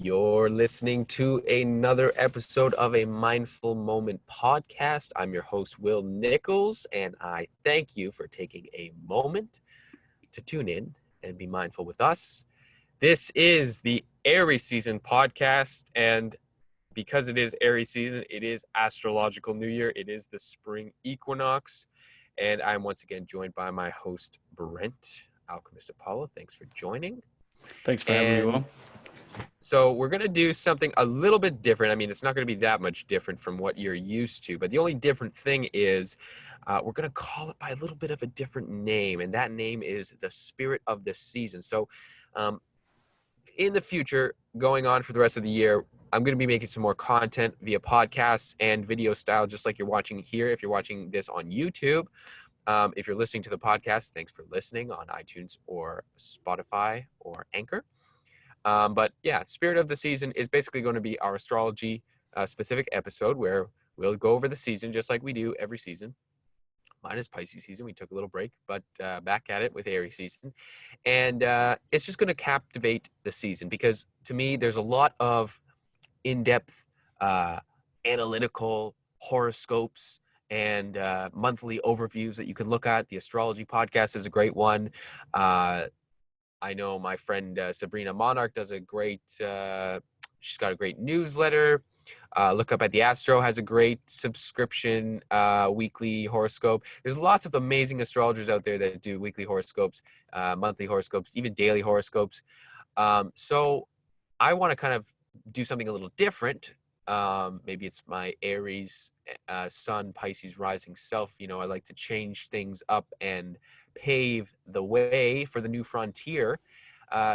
You're listening to another episode of a Mindful Moment podcast. I'm your host, Will Nicholls, and I thank you for taking a moment to tune in and be mindful with us. This is the Aries season podcast, and because it is Aries season, it is astrological new year. It is the spring equinox, and I'm once again joined by my host, Brent, Alchemist Apollo. Thanks for joining. Thanks for having me, Will. So we're going to do something a little bit different. I mean, it's not going to be that much different from what you're used to, but the only different thing is we're going to call it by a little bit of a different name, and that name is the spirit of the season. So in the future, going on for the rest of the year, I'm going to be making some more content via podcast and video style, just like you're watching here. If you're watching this on YouTube, if you're listening to the podcast, thanks for listening on iTunes or Spotify or Anchor. But yeah, Spirit of the Season is basically going to be our astrology specific episode where we'll go over the season just like we do every season. Mine is Pisces season. We took a little break, but back at it with Aries season. And it's just going to captivate the season because to me, there's a lot of in-depth analytical horoscopes and monthly overviews that you can look at. The astrology podcast is a great one. I know my friend Sabrina Monarch does a great, she's got a great newsletter. Look Up at the Astro has a great subscription weekly horoscope. There's lots of amazing astrologers out there that do weekly horoscopes, monthly horoscopes, even daily horoscopes. So I want to kind of do something a little different. Maybe it's my Aries Sun Pisces rising self. You know, I like to change things up and pave the way for the new frontier.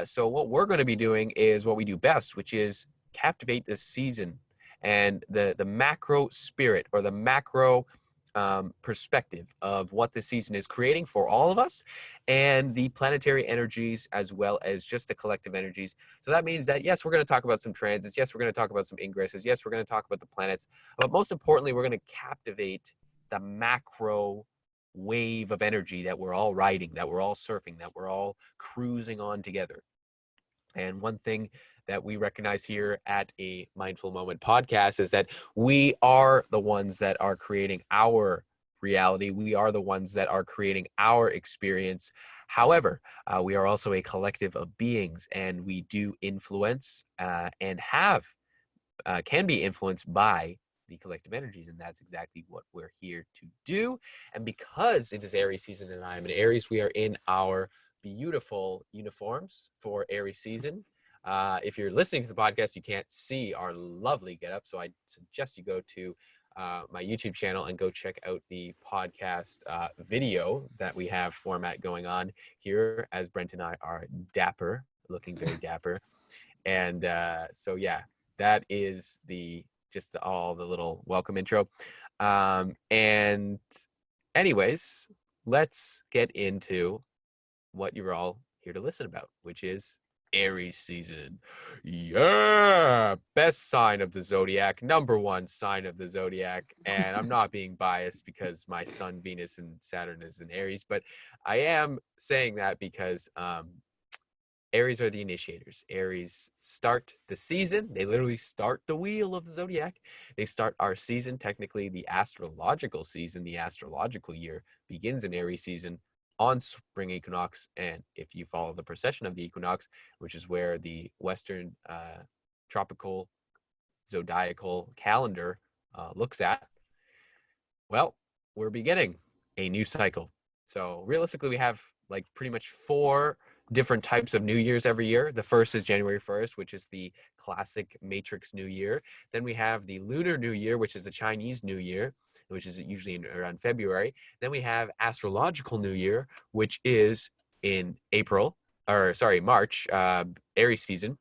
So what we're going to be doing is what we do best, which is captivate this season and the macro spirit or the macro perspective of what the season is creating for all of us and the planetary energies as well as just the collective energies. So that means that, yes, we're going to talk about some transits. Yes, we're going to talk about some ingresses. Yes, we're going to talk about the planets. But most importantly, we're going to captivate the macro wave of energy that we're all riding, that we're all surfing, that we're all cruising on together. And one thing that we recognize here at a Mindful Moment podcast is that we are the ones that are creating our reality. We are the ones that are creating our experience. However, we are also a collective of beings, and we do influence and can be influenced by the collective energies, and that's exactly what we're here to do. And because it is Aries season and I am an Aries, we are in our beautiful uniforms for Aries season. If you're listening to the podcast, you can't see our lovely getup, so I suggest you go to my YouTube channel and go check out the podcast video that we have format going on here, as Brent and I are dapper, looking very dapper. And so yeah, that is just all the little welcome intro. And anyways, let's get into what you're all here to listen about, which is Aries season. Yeah, best sign of the zodiac, number one sign of the zodiac. And I'm not being biased because my sun, Venus, and Saturn is in Aries, but I am saying that because Aries are the initiators. Aries start the season. They literally start the wheel of the zodiac. They start our season. Technically, the astrological season, the astrological year begins in Aries season on spring equinox. And if you follow the precession of the equinox, which is where the Western tropical zodiacal calendar looks at, well, we're beginning a new cycle. So realistically, we have like pretty much 4 different types of New Year's every year. The first is January 1st, which is the classic Matrix New Year. Then we have the Lunar New Year, which is the Chinese New Year, which is usually around February. Then we have Astrological New Year, which is in March, Aries season.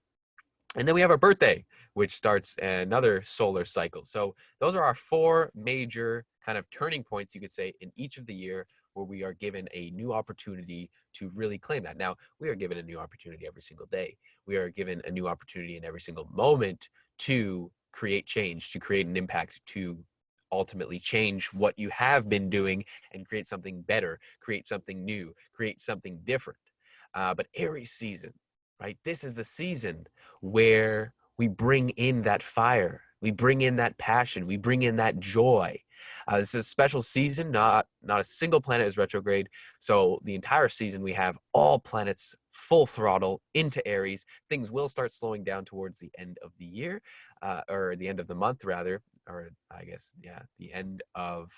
And then we have our birthday, which starts another solar cycle. So those are our 4 major kind of turning points, you could say, in each of the year where we are given a new opportunity to really claim that. Now, we are given a new opportunity every single day. We are given a new opportunity in every single moment to create change, to create an impact, to ultimately change what you have been doing and create something better, create something new, create something different. But Aries season, right? This is the season where we bring in that fire, we bring in that passion, we bring in that joy. This is a special season. Not a single planet is retrograde. So the entire season we have all planets full throttle into Aries. Things will start slowing down towards the end of the year, or the end of the month rather, or I guess, yeah, the end of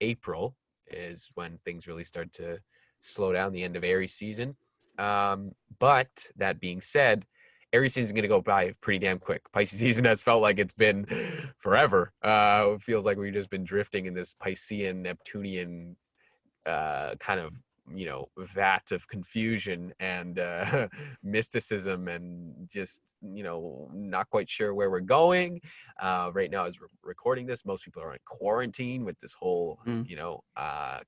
April is when things really start to slow down, the end of Aries season. But that being said, Aries season is going to go by pretty damn quick. Pisces season has felt like it's been forever. It feels like we've just been drifting in this Piscean, Neptunian kind of, vat of confusion and mysticism, and just, not quite sure where we're going. Right now, as we're recording this, most people are in quarantine with this whole,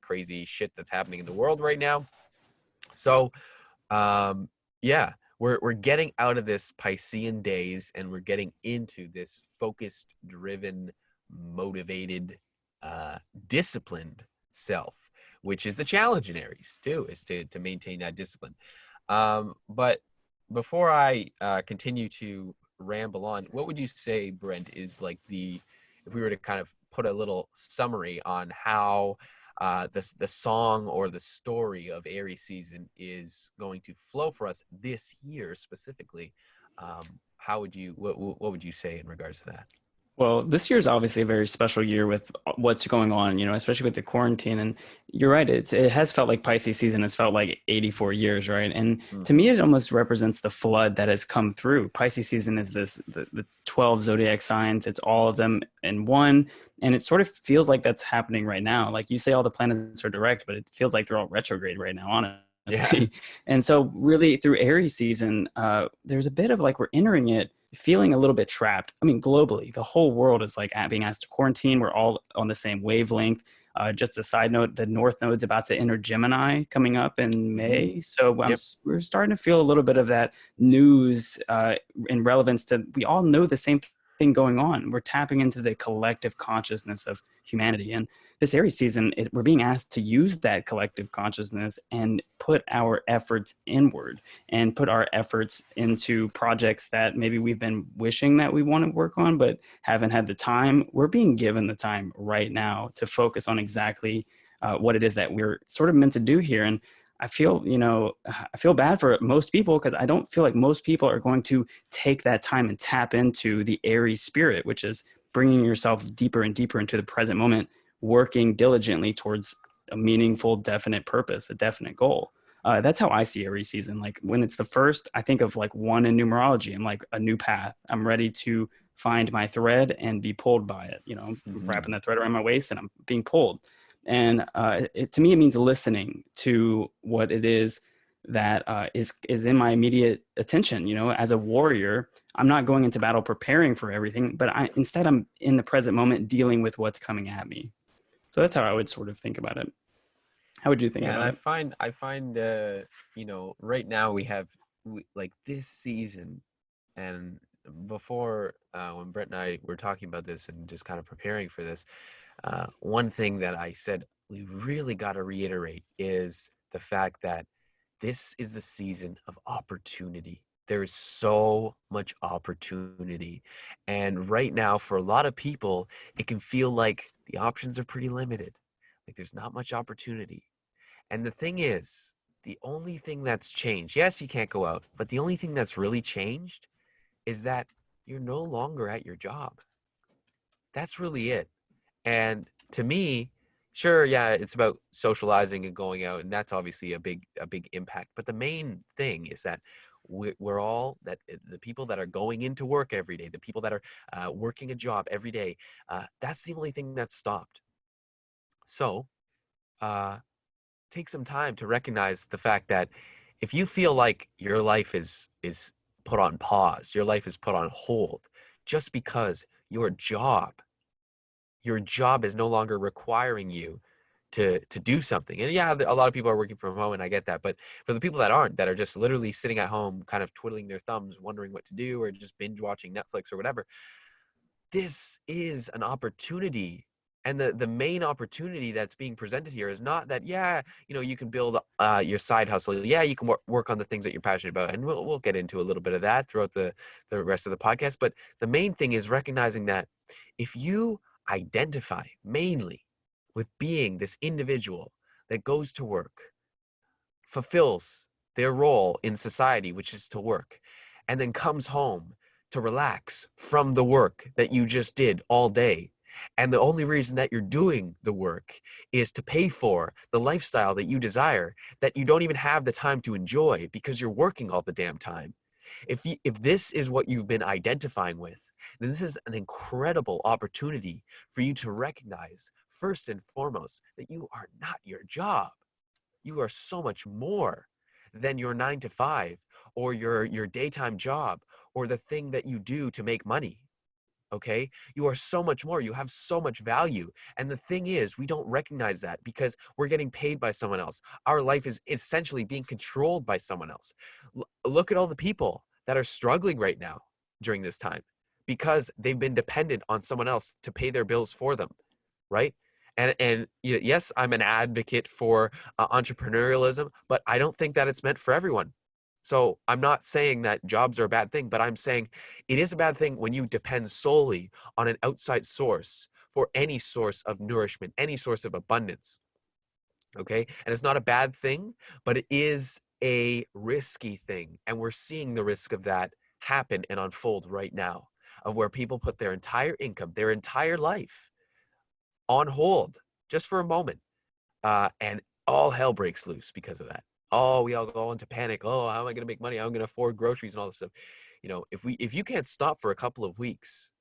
crazy shit that's happening in the world right now. So, yeah, we're getting out of this Piscean days, and we're getting into this focused, driven, motivated, disciplined self, which is the challenge in Aries too, is to maintain that discipline. But before I continue to ramble on, what would you say, Brent, is like if we were to kind of put a little summary on how the song or the story of Aries season is going to flow for us this year specifically, how would you what would you say in regards to that? Well, this year is obviously a very special year with what's going on, especially with the quarantine. And you're right, it has felt like Pisces season has felt like 84 years, right? And to me, Mm-hmm. it almost represents the flood that has come through. Pisces season is the 12 zodiac signs, it's all of them in one. And it sort of feels like that's happening right now. Like you say, all the planets are direct, but it feels like they're all retrograde right now, Yeah. honestly. And so, really, through Aries season, there's a bit of like we're entering it feeling a little bit trapped. I mean, globally, the whole world is like being asked to quarantine. We're all on the same wavelength. Just a side note, the North Node's about to enter Gemini coming up in Mm-hmm. May. So Yep. we're starting to feel a little bit of that news in relevance to, we all know the same thing going on. We're tapping into the collective consciousness of humanity. And this Aries season, we're being asked to use that collective consciousness and put our efforts inward and put our efforts into projects that maybe we've been wishing that we want to work on, but haven't had the time. We're being given the time right now to focus on exactly what it is that we're sort of meant to do here. And I feel bad for most people because I don't feel like most people are going to take that time and tap into the Aries spirit, which is bringing yourself deeper and deeper into the present moment, working diligently towards a meaningful, definite purpose, a definite goal. That's how I see Aries season. Like when it's the first, I think of like one in numerology. I'm like a new path. I'm ready to find my thread and be pulled by it. I'm Mm-hmm. wrapping that thread around my waist and I'm being pulled. And to me, it means listening to what it is that is in my immediate attention. As a warrior, I'm not going into battle preparing for everything, but instead I'm in the present moment dealing with what's coming at me. So that's how I would sort of think about it. How would you think Yeah, and about it? I find right now like this season, and before, when Brett and I were talking about this and just kind of preparing for this, one thing that I said we really got to reiterate is the fact that this is the season of opportunity. There is so much opportunity. And right now, for a lot of people, it can feel like the options are pretty limited. Like there's not much opportunity. And the thing is, the only thing that's changed, yes, you can't go out, but the only thing that's really changed is that you're no longer at your job. That's really it. And to me, sure, yeah, it's about socializing and going out, and that's obviously a big impact. But the main thing is that we're all that the people that are going into work every day, the people that are working a job every day, that's the only thing that's stopped. So uh, take some time to recognize the fact that if you feel like your life is put on pause, your life is put on hold, just because your job is no longer requiring you to do something. And yeah, a lot of people are working from home, and I get that. But for the people that aren't, that are just literally sitting at home, kind of twiddling their thumbs, wondering what to do, or just binge watching Netflix or whatever, this is an opportunity. And the main opportunity that's being presented here is not that, yeah, you can build your side hustle. Yeah, you can work on the things that you're passionate about. And we'll get into a little bit of that throughout the rest of the podcast. But the main thing is recognizing that if you identify mainly with being this individual that goes to work, fulfills their role in society, which is to work, and then comes home to relax from the work that you just did all day. And the only reason that you're doing the work is to pay for the lifestyle that you desire, that you don't even have the time to enjoy because you're working all the damn time. If this is what you've been identifying with, then this is an incredible opportunity for you to recognize, first and foremost, that you are not your job. You are so much more than your 9 to 5 or your daytime job or the thing that you do to make money. Okay, you are so much more. You have so much value. And the thing is, we don't recognize that because we're getting paid by someone else. Our life is essentially being controlled by someone else. Look at all the people that are struggling right now during this time because they've been dependent on someone else to pay their bills for them, right? And yes, I'm an advocate for entrepreneurialism, but I don't think that it's meant for everyone. So I'm not saying that jobs are a bad thing, but I'm saying it is a bad thing when you depend solely on an outside source for any source of nourishment, any source of abundance. Okay. And it's not a bad thing, but it is a risky thing. And we're seeing the risk of that happen and unfold right now, of where people put their entire income, their entire life on hold just for a moment. And all hell breaks loose because of that. Oh, we all go into panic. Oh, how am I going to make money? How am I going to afford groceries and all this stuff? If you can't stop for a couple of weeks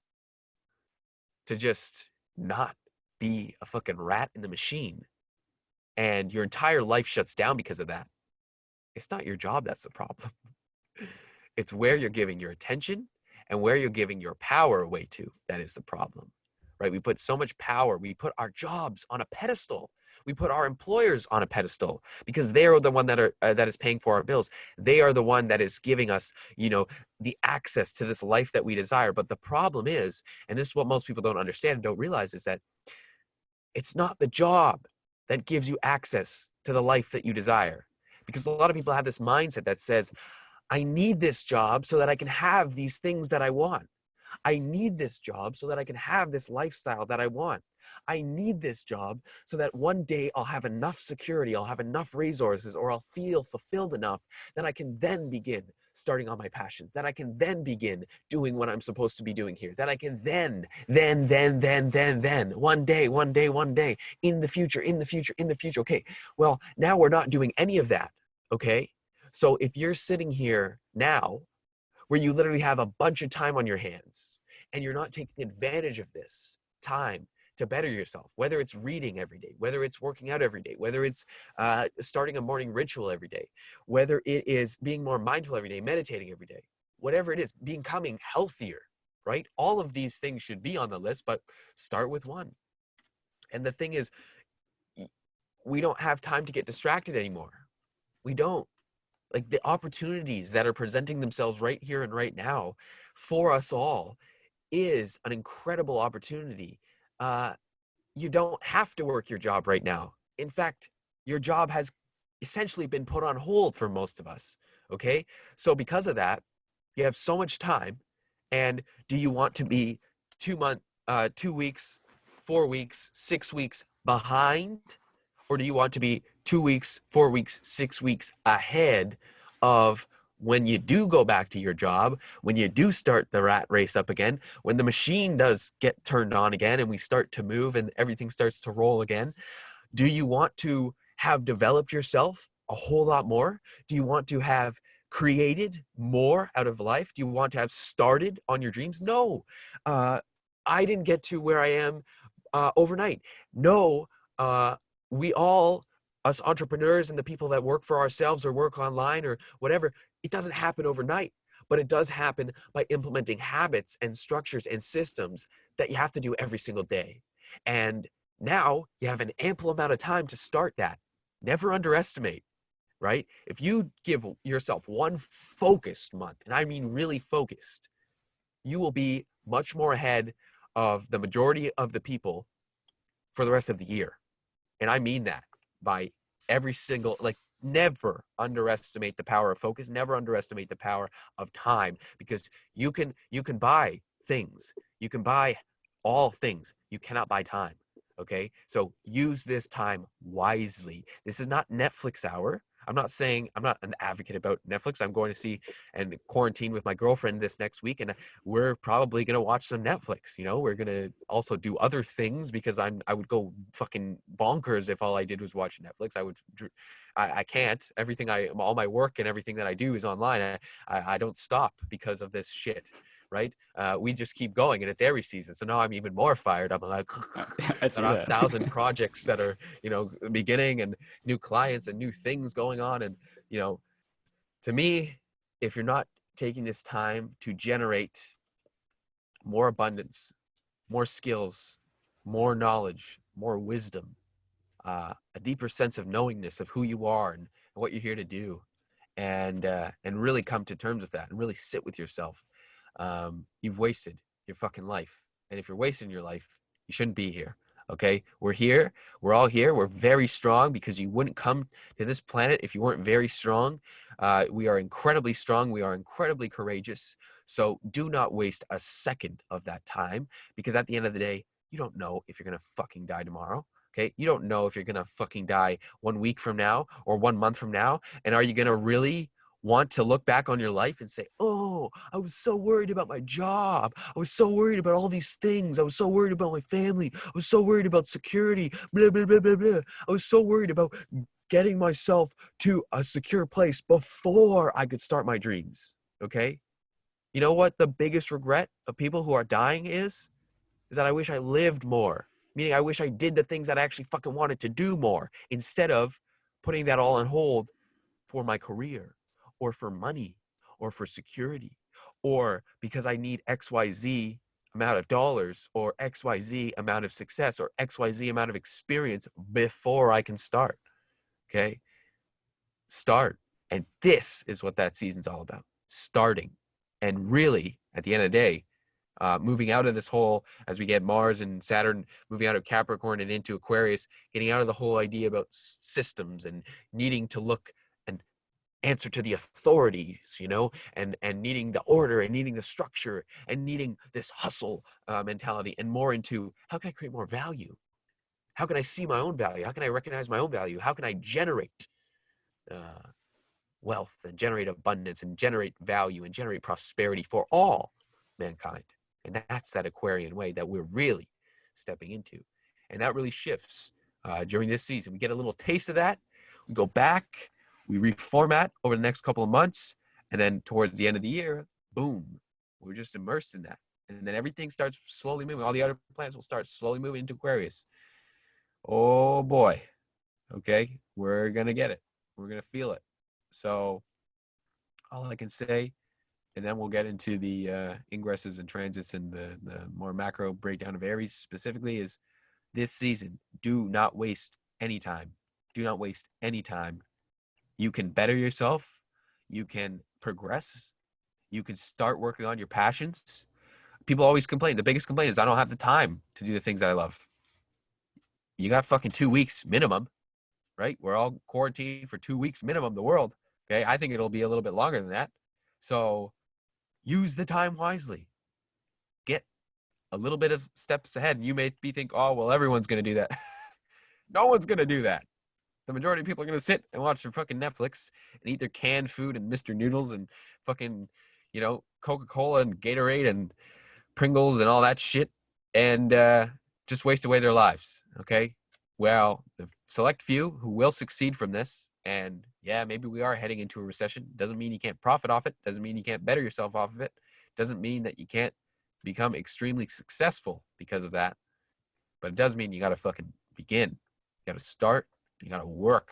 to just not be a fucking rat in the machine and your entire life shuts down because of that, it's not your job that's the problem. It's where you're giving your attention and where you're giving your power away to that is the problem, right? We put so much power. We put our jobs on a pedestal. We put our employers on a pedestal because they are the one that is paying for our bills. They are the one that is giving us, the access to this life that we desire. But the problem is, and this is what most people don't understand and don't realize, is that it's not the job that gives you access to the life that you desire. Because a lot of people have this mindset that says, I need this job so that I can have these things that I want. I need this job so that I can have this lifestyle that I want. I need this job so that one day I'll have enough security, I'll have enough resources, or I'll feel fulfilled enough that I can then begin starting on my passions, that I can then begin doing what I'm supposed to be doing here, that I can then, one day, in the future. Okay, well, now we're not doing any of that, okay? So if you're sitting here now where you literally have a bunch of time on your hands and you're not taking advantage of this time to better yourself, whether it's reading every day, whether it's working out every day, whether it's starting a morning ritual every day, whether it is being more mindful every day, meditating every day, whatever it is, becoming healthier, right? All of these things should be on the list, but start with one. And the thing is, we don't have time to get distracted anymore. We don't. Like, the opportunities that are presenting themselves right here and right now for us all is an incredible opportunity. You don't have to work your job right now. In fact, your job has essentially been put on hold for most of us. Okay. So because of that, you have so much time. And do you want to be 2 weeks, 4 weeks, 6 weeks behind? Or do you want to be 2 weeks, 4 weeks, 6 weeks ahead of when you do go back to your job, when you do start the rat race up again, when the machine does get turned on again and we start to move and everything starts to roll again? Do you want to have developed yourself a whole lot more? Do you want to have created more out of life? Do you want to have started on your dreams? No. I didn't get to where I am overnight. No. We all, us entrepreneurs and the people that work for ourselves or work online or whatever, it doesn't happen overnight, but it does happen by implementing habits and structures and systems that you have to do every single day. And now you have an ample amount of time to start that. Never underestimate, right? If you give yourself one focused month, and I mean really focused, you will be much more ahead of the majority of the people for the rest of the year. And I mean that by every single, like, never underestimate the power of focus, never underestimate the power of time, because you can buy things. You can buy all things. You cannot buy time. Okay? So use this time wisely. This is not Netflix hour. I'm not an advocate about Netflix. I'm going to see and quarantine with my girlfriend this next week, and we're probably going to watch some Netflix. We're going to also do other things, because I would go fucking bonkers if all I did was watch Netflix. I can't. All my work and everything that I do is online. I don't stop because of this shit. Right? We just keep going, and it's Aries season. So now I'm even more fired up. I'm like, I see there are that. 1,000 projects that are, beginning, and new clients and new things going on. And, to me, if you're not taking this time to generate more abundance, more skills, more knowledge, more wisdom, a deeper sense of knowingness of who you are and what you're here to do, and really come to terms with that and really sit with yourself, you've wasted your fucking life. And if you're wasting your life, you shouldn't be here. Okay? We're here. We're all here. We're very strong, because you wouldn't come to this planet if you weren't very strong. We are incredibly strong. We are incredibly courageous. So do not waste a second of that time, because at the end of the day, you don't know if you're going to fucking die tomorrow. Okay? You don't know if you're going to fucking die 1 week from now or 1 month from now. And are you going to really want to look back on your life and say, oh, I was so worried about my job. I was so worried about all these things. I was so worried about my family. I was so worried about security, blah, blah, blah, blah, blah. I was so worried about getting myself to a secure place before I could start my dreams. Okay? You know what the biggest regret of people who are dying is that I wish I lived more. Meaning I wish I did the things that I actually fucking wanted to do more, instead of putting that all on hold for my career, or for money, or for security, or because I need XYZ amount of dollars, or XYZ amount of success, or XYZ amount of experience before I can start. Okay? Start. And this is what that season's all about. Starting. And really, at the end of the day, moving out of this whole, as we get Mars and Saturn moving out of Capricorn and into Aquarius, getting out of the whole idea about systems and needing to look and answer to the authorities, and needing the order and needing the structure and needing this hustle mentality, and more into, how can I create more value? How can I see my own value? How can I recognize my own value? How can I generate wealth and generate abundance and generate value and generate prosperity for all mankind? And that's that Aquarian way that we're really stepping into. And that really shifts during this season. We get a little taste of that. We go back, we reformat over the next couple of months. And then towards the end of the year, boom, we're just immersed in that. And then everything starts slowly moving. All the other planets will start slowly moving into Aquarius. Oh boy. Okay. We're going to get it. We're going to feel it. So all I can say, and then we'll get into the ingresses and transits and the more macro breakdown of Aries specifically, is this season, do not waste any time. Do not waste any time. You can better yourself. You can progress. You can start working on your passions. People always complain. The biggest complaint is, I don't have the time to do the things that I love. You got fucking 2 weeks minimum, right? We're all quarantined for 2 weeks minimum, the world. Okay? I think it'll be a little bit longer than that. So use the time wisely. Get a little bit of steps ahead. You may think, oh, well, everyone's going to do that. No one's going to do that. The majority of people are going to sit and watch their fucking Netflix and eat their canned food and Mr. Noodles and fucking, Coca-Cola and Gatorade and Pringles and all that shit, and just waste away their lives. Okay? Well, the select few who will succeed from this, and yeah, maybe we are heading into a recession. Doesn't mean you can't profit off it. Doesn't mean you can't better yourself off of it. Doesn't mean that you can't become extremely successful because of that. But it does mean you got to fucking begin. You got to start. You got to work.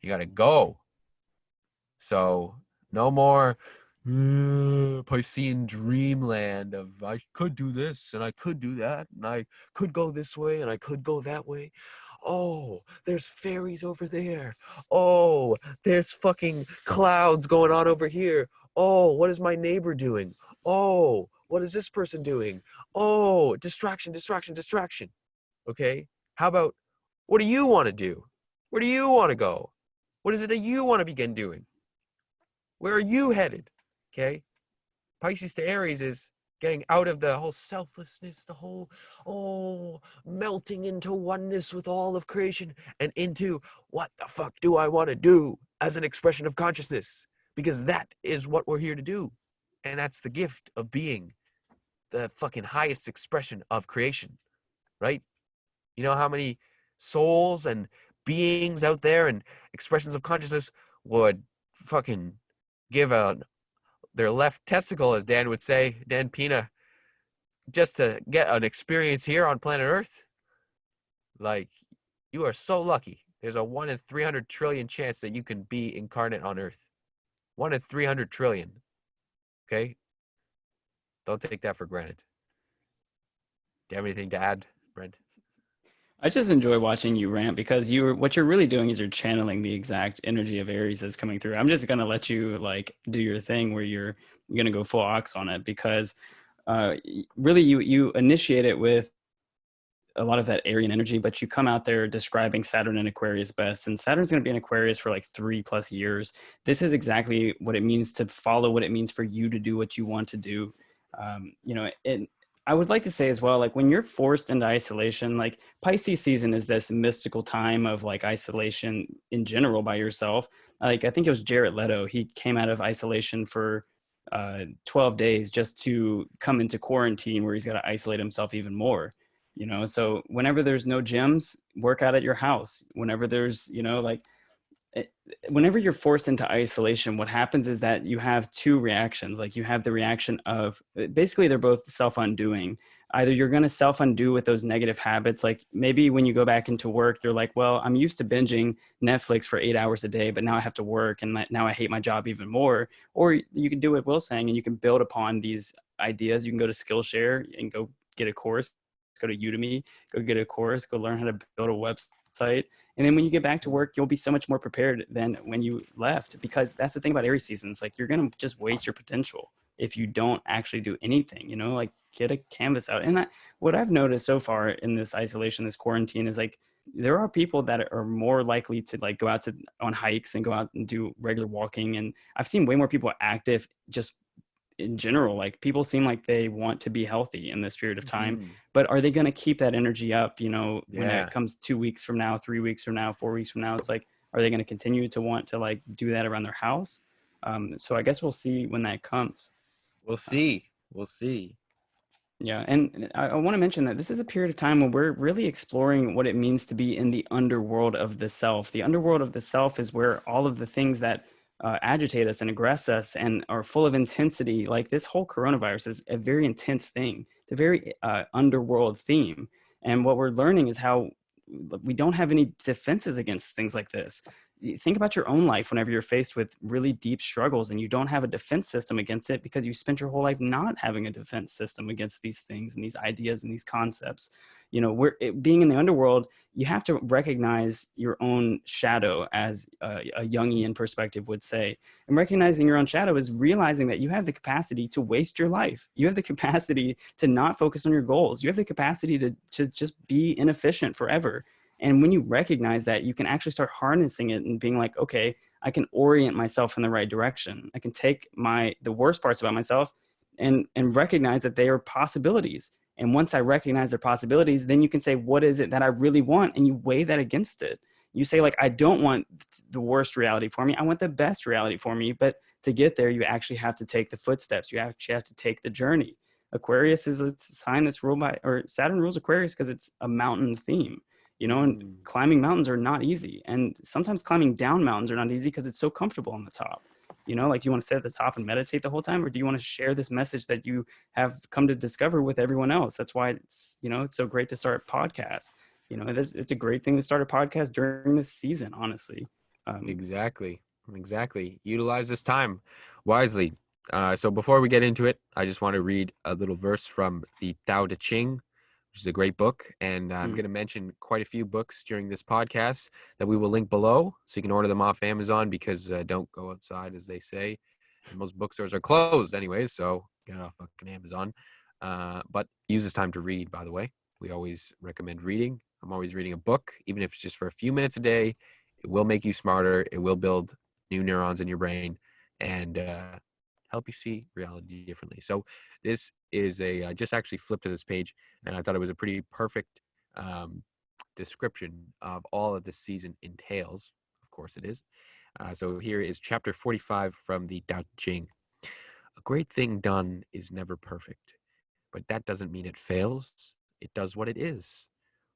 You got to go. So no more Piscean dreamland of, I could do this and I could do that and I could go this way and I could go that way. Oh, there's fairies over there. Oh, there's fucking clouds going on over here. Oh, what is my neighbor doing? Oh, what is this person doing? Oh, distraction, distraction, distraction. Okay? How about, what do you want to do? Where do you want to go? What is it that you want to begin doing? Where are you headed? Okay. Pisces to Aries is getting out of the whole selflessness, the whole, melting into oneness with all of creation, and into, what the fuck do I want to do as an expression of consciousness? Because that is what we're here to do. And that's the gift of being the fucking highest expression of creation, right? You know how many souls and beings out there and expressions of consciousness would fucking give their left testicle, as Dan would say, Dan Pina, just to get an experience here on planet Earth? Like, you are so lucky. There's a 1 in 300 trillion chance that you can be incarnate on Earth. 1 in 300 trillion. Okay? Don't take that for granted. Do you have anything to add, Brent? I just enjoy watching you rant because what you're really doing is you're channeling the exact energy of Aries that's coming through. I'm just gonna let you like do your thing where you're gonna go full ox on it because really you initiate it with a lot of that Aryan energy, but you come out there describing Saturn in Aquarius best, and Saturn's going to be in Aquarius for like 3+ years. This is exactly what it means to follow what it means for you to do what you want to do. And I would like to say as well, like when you're forced into isolation, like Pisces season is this mystical time of like isolation in general by yourself. Like I think it was Jared Leto. He came out of isolation for 12 days just to come into quarantine where he's got to isolate himself even more. So whenever there's no gyms, work out at your house. Whenever there's whenever you're forced into isolation, what happens is that you have two reactions. Like you have the reaction of basically they're both self-undoing. Either you're going to self-undo with those negative habits. Like maybe when you go back into work, they're like, well, I'm used to binging Netflix for 8 hours a day, but now I have to work and now I hate my job even more. Or you can do what Will's saying and you can build upon these ideas. You can go to Skillshare and go get a course, go to Udemy, go get a course, go learn how to build a website. And then when you get back to work, you'll be so much more prepared than when you left, because that's the thing about Aries seasons. Like you're going to just waste your potential if you don't actually do anything, like get a canvas out. And what I've noticed so far in this isolation, this quarantine is like, there are people that are more likely to like go out on hikes and go out and do regular walking. And I've seen way more people active just in general. Like people seem like they want to be healthy in this period of time, but are they going to keep that energy up when it comes 2 weeks from now, 3 weeks from now, 4 weeks from now? It's like, are they going to continue to want to like do that around their house? So I guess we'll see when that comes. We'll see. Yeah. And I want to mention that this is a period of time when we're really exploring what it means to be in the underworld of the self. The underworld of the self is where all of the things that agitate us and aggress us and are full of intensity. Like this whole coronavirus is a very intense thing. It's a very underworld theme. And what we're learning is how we don't have any defenses against things like this. Think about your own life whenever you're faced with really deep struggles and you don't have a defense system against it because you spent your whole life not having a defense system against these things and these ideas and these concepts. Being in the underworld, you have to recognize your own shadow, as a Jungian perspective would say. And recognizing your own shadow is realizing that you have the capacity to waste your life. You have the capacity to not focus on your goals. You have the capacity to just be inefficient forever. And when you recognize that, you can actually start harnessing it and being like, okay, I can orient myself in the right direction. I can take the worst parts about myself and recognize that they are possibilities. And once I recognize their possibilities, then you can say, what is it that I really want? And you weigh that against it. You say, like, I don't want the worst reality for me. I want the best reality for me. But to get there, you actually have to take the footsteps. You actually have to take the journey. Aquarius is a sign that's ruled by, or Saturn rules Aquarius because it's a mountain theme. And climbing mountains are not easy. And sometimes climbing down mountains are not easy because it's so comfortable on the top. Like, do you want to sit at the top and meditate the whole time? Or do you want to share this message that you have come to discover with everyone else? That's why it's so great to start podcasts. It's a great thing to start a podcast during this season, honestly. Exactly. Utilize this time wisely. So before we get into it, I just want to read a little verse from the Tao Te Ching, which is a great book. And I'm going to mention quite a few books during this podcast that we will link below, so you can order them off Amazon, because don't go outside, as they say. And most bookstores are closed anyways, so get it off fucking Amazon. But use this time to read, by the way. We always recommend reading. I'm always reading a book, even if it's just for a few minutes a day. It will make you smarter. It will build new neurons in your brain and help you see reality differently. So this is I just actually flipped to this page, and I thought it was a pretty perfect description of all of this season entails. Of course it is. So here is chapter 45 from the Tao Te Ching. A great thing done is never perfect, but that doesn't mean it fails. It does what it is.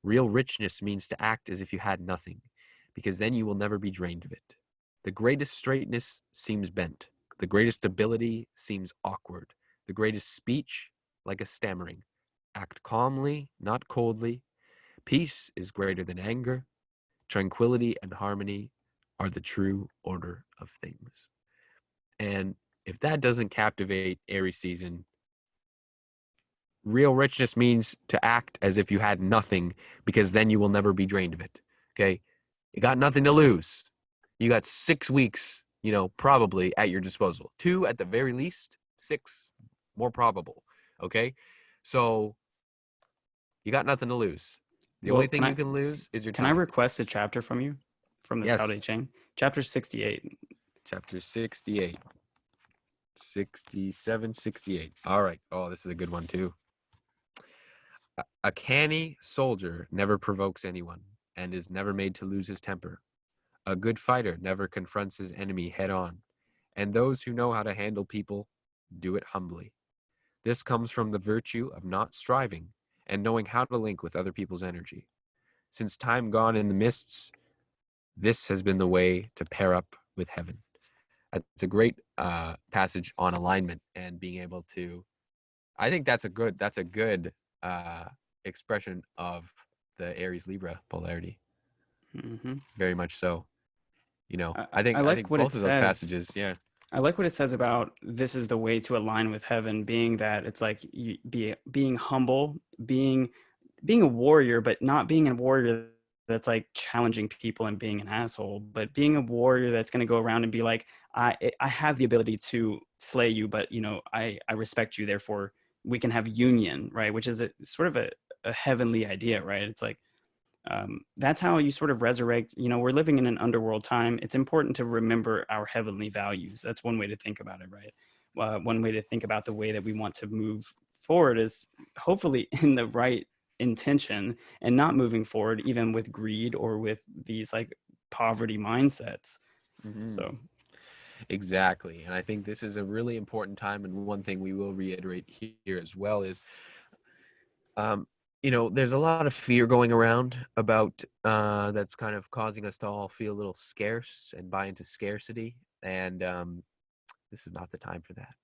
Real richness means to act as if you had nothing, because then you will never be drained of it. The greatest straightness seems bent. The greatest ability seems awkward. The greatest speech, like a stammering. Act calmly, not coldly. Peace is greater than anger. Tranquility and harmony are the true order of things. And if that doesn't captivate Aries season, real richness means to act as if you had nothing, because then you will never be drained of it. Okay. You got nothing to lose. You got 6 weeks, probably at your disposal. 2 at the very least, 6 more probable. Okay. So you got nothing to lose. The only Well, thing you can lose is your can I time. request a chapter from you from the Tao Te Yes. Ching? Chapter 68. Chapter 68, 67, 68. All right. Oh, this is a good one too. A canny soldier never provokes anyone and is never made to lose his temper. A good fighter never confronts his enemy head on, and those who know how to handle people do it humbly. This comes from the virtue of not striving and knowing how to link with other people's energy. Since time gone in the mists, this has been the way to pair up with heaven. It's a great passage on alignment and being able to. I think that's a good uh, expression of the Aries Libra polarity. Mm-hmm. Very much so. I, I I think I like think what it both of those says. passages, yeah. I like what it says about this is the way to align with heaven, being that it's like being humble, being a warrior, but not being a warrior that's like challenging people and being an asshole, but being a warrior that's going to go around and be like, I have the ability to slay you, but I respect you, therefore we can have union, right? Which is a sort of a heavenly idea, right? It's like that's how you sort of resurrect. We're living in an underworld time. It's important to remember our heavenly values. That's one way to think about it, right? One way to think about the way that we want to move forward is hopefully in the right intention and not moving forward even with greed or with these like poverty mindsets. Hmm. So Exactly. And I think this is a really important time. And one thing we will reiterate here as well is, um, there's a lot of fear going around about that's kind of causing us to all feel a little scarce and buy into scarcity. And this is not the time for that.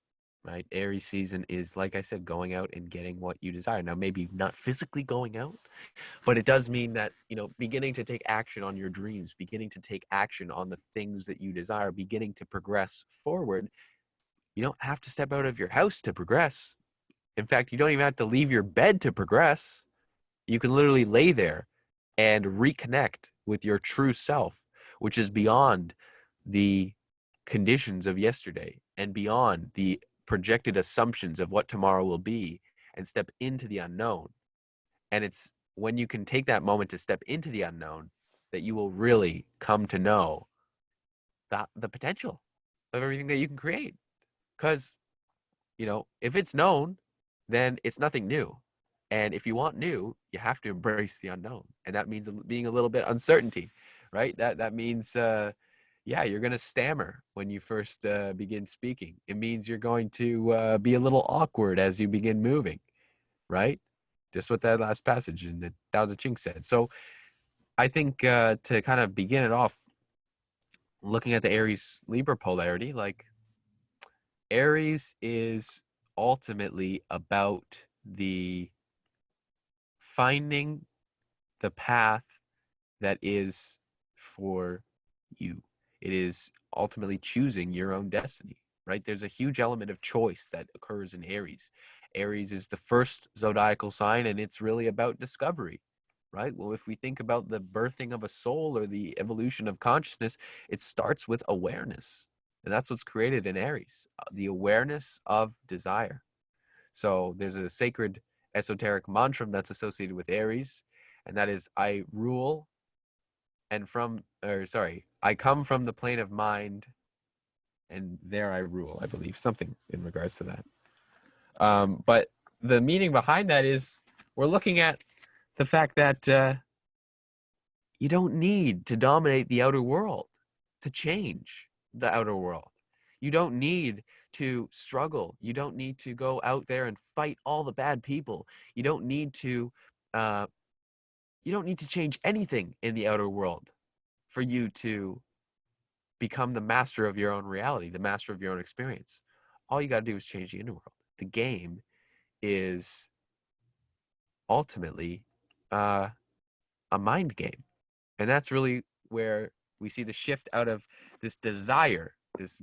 Right? Aries season is, like I said, going out and getting what you desire. Now, maybe not physically going out, but it does mean that, beginning to take action on your dreams, beginning to take action on the things that you desire, beginning to progress forward. You don't have to step out of your house to progress. In fact, you don't even have to leave your bed to progress. You can literally lay there and reconnect with your true self, which is beyond the conditions of yesterday and beyond the projected assumptions of what tomorrow will be, and step into the unknown. And it's when you can take that moment to step into the unknown that you will really come to know the potential of everything that you can create. Because, if it's known, then it's nothing new. And if you want new, you have to embrace the unknown. And that means being a little bit uncertainty, right? That means, yeah, you're going to stammer when you first begin speaking. It means you're going to be a little awkward as you begin moving, right? Just what that last passage in the Tao Te Ching said. So I think to kind of begin it off, looking at the Aries Libra polarity, like Aries is ultimately about the finding the path that is for you. It is ultimately choosing your own destiny, right? There's a huge element of choice that occurs in Aries. Aries is the first zodiacal sign, and it's really about discovery, right? Well, if we think about the birthing of a soul or the evolution of consciousness, it starts with awareness. And that's what's created in Aries, the awareness of desire. So there's a sacred esoteric mantra that's associated with Aries, and that is I rule I come from the plane of mind, and there I rule, I believe, something in regards to that. But the meaning behind that is we're looking at the fact that you don't need to dominate the outer world to change the outer world. You don't need to struggle. You don't need to go out there and fight all the bad people. You don't need to uh, change anything in the outer world for you to become the master of your own reality, the master of your own experience. All you got to do is change the inner world. The game is ultimately a mind game. And that's really where we see the shift out of this desire, this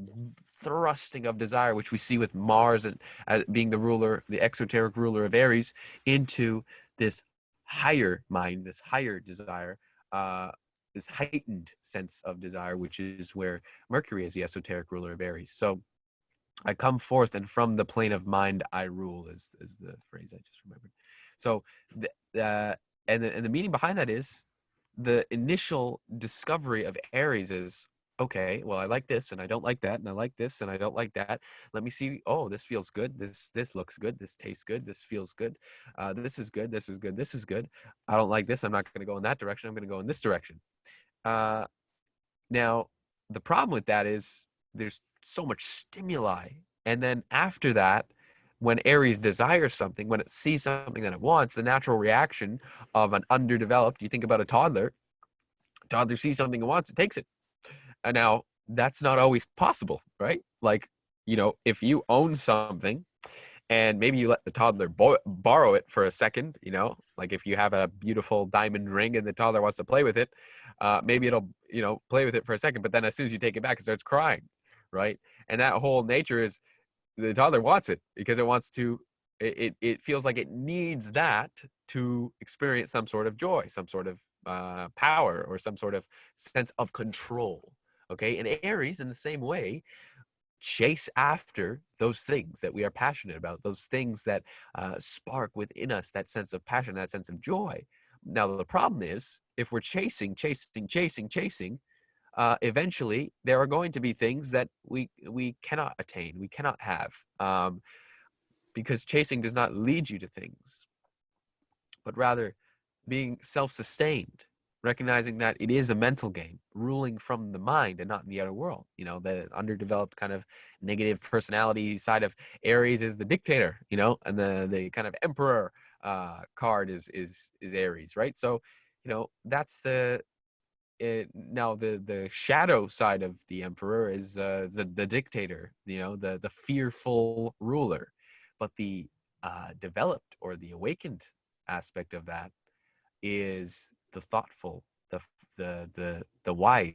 thrusting of desire, which we see with Mars and being the ruler, the exoteric ruler of Aries, into this higher mind, this higher desire, this heightened sense of desire, which is where Mercury is the esoteric ruler of Aries. So I come forth, and from the plane of mind I rule, is the phrase I just remembered. So, and the meaning behind that is the initial discovery of Aries is, okay, well, I like this and I don't like that, and I like this and I don't like that. Let me see. Oh, this feels good. This looks good. This tastes good. This feels good. This is good. This is good. This is good. I don't like this. I'm not going to go in that direction. I'm going to go in this direction. Uh, Now, the problem with that is there's so much stimuli. And then after that, when Aries desires something, when it sees something that it wants, the natural reaction of an underdeveloped, you think about a toddler sees something it wants, it takes it. And now that's not always possible, right? Like, if you own something and maybe you let the toddler borrow it for a second, like if you have a beautiful diamond ring and the toddler wants to play with it, maybe it'll play with it for a second, but then as soon as you take it back, it starts crying, right? And that whole nature is the toddler wants it because it wants to, it feels like it needs that to experience some sort of joy, some sort of power, or some sort of sense of control. Okay, and Aries, in the same way, chase after those things that we are passionate about, those things that spark within us that sense of passion, that sense of joy. Now, the problem is, if we're chasing, eventually there are going to be things that we cannot attain, we cannot have, because chasing does not lead you to things, but rather being self-sustained, recognizing that it is a mental game, ruling from the mind and not in the outer world. The underdeveloped kind of negative personality side of Aries is the dictator, and the kind of emperor card is Aries, right? So, that's now the shadow side of the emperor is the dictator, the fearful ruler. But the developed or the awakened aspect of that is the thoughtful, the wise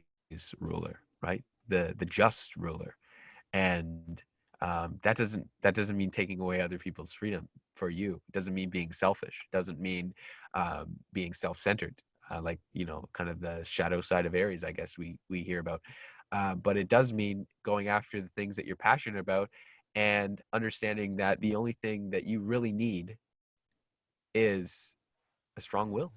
ruler, right? The just ruler. And that doesn't mean taking away other people's freedom for you. It doesn't mean being selfish. It doesn't mean being self-centered, like kind of the shadow side of Aries, I guess we hear about. But it does mean going after the things that you're passionate about, and understanding that the only thing that you really need is a strong will,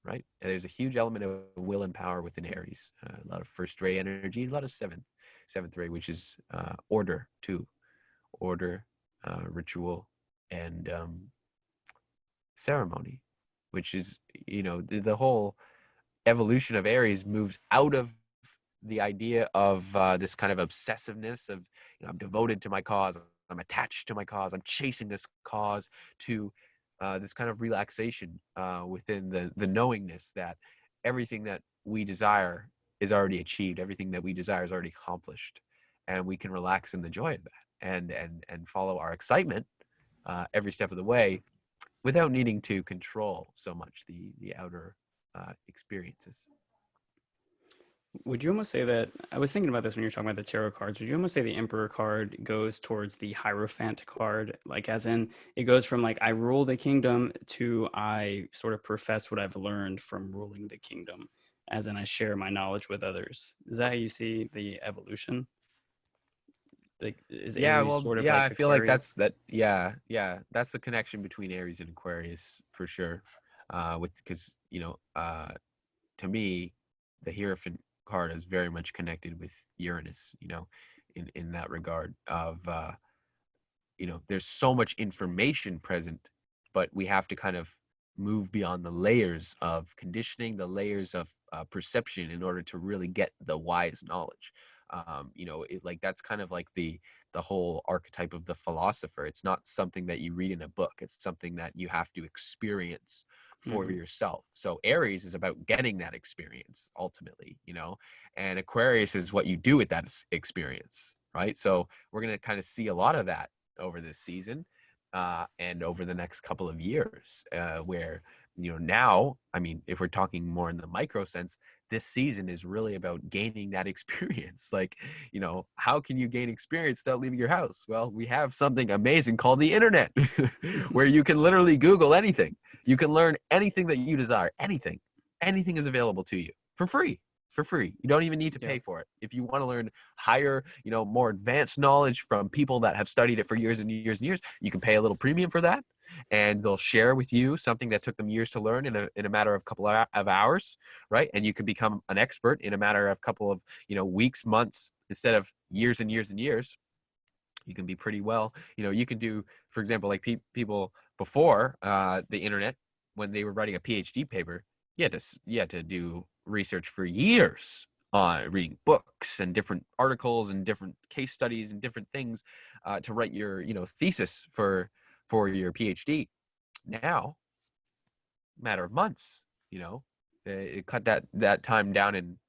right? And there's a huge element of will and power within Aries. A lot of first ray energy, a lot of seventh ray, which is order too, order, ritual, and ceremony, which is the whole evolution of Aries moves out of the idea of this kind of obsessiveness of I'm devoted to my cause, I'm attached to my cause, I'm chasing this cause, to this kind of relaxation within the knowingness that everything that we desire is already achieved, everything that we desire is already accomplished, and we can relax in the joy of that, and follow our excitement every step of the way, without needing to control so much the outer experiences. Would you almost say that, I was thinking about this when you were talking about the tarot cards, would you almost say the Emperor card goes towards the Hierophant card? Like, as in, it goes from like, I rule the kingdom to I sort of profess what I've learned from ruling the kingdom, as in I share my knowledge with others. Is that how you see the evolution? Like, is Yeah, Aries well, sort of yeah, like I feel like Aquarius? that's that. Yeah, that's the connection between Aries and Aquarius for sure. because to me, the Hierophant card is very much connected with Uranus, in that regard of there's so much information present, but we have to kind of move beyond the layers of conditioning, the layers of perception in order to really get the wise knowledge. Like that's kind of like the whole archetype of the philosopher. It's not something that you read in a book. It's something that you have to experience for yourself. So Aries is about getting that experience ultimately, and Aquarius is what you do with that experience, right? So we're going to kind of see a lot of that over this season and over the next couple of years, where now, I mean, if we're talking more in the micro sense, this season is really about gaining that experience. Like, how can you gain experience without leaving your house? Well, we have something amazing called the internet, where you can literally Google anything. You can learn anything that you desire. Anything is available to you for free. For free. You don't even need to pay for it. If you want to learn higher, more advanced knowledge from people that have studied it for years and years and years, you can pay a little premium for that, and they'll share with you something that took them years to learn in a matter of couple of hours, right? And you can become an expert in a matter of couple of weeks, months, instead of years and years and years. You can be pretty well. You can do, for example, like people before the internet, when they were writing a PhD paper, you had to do research for years on reading books and different articles and different case studies and different things to write your thesis for your PhD. Now, matter of months, it cut that time down in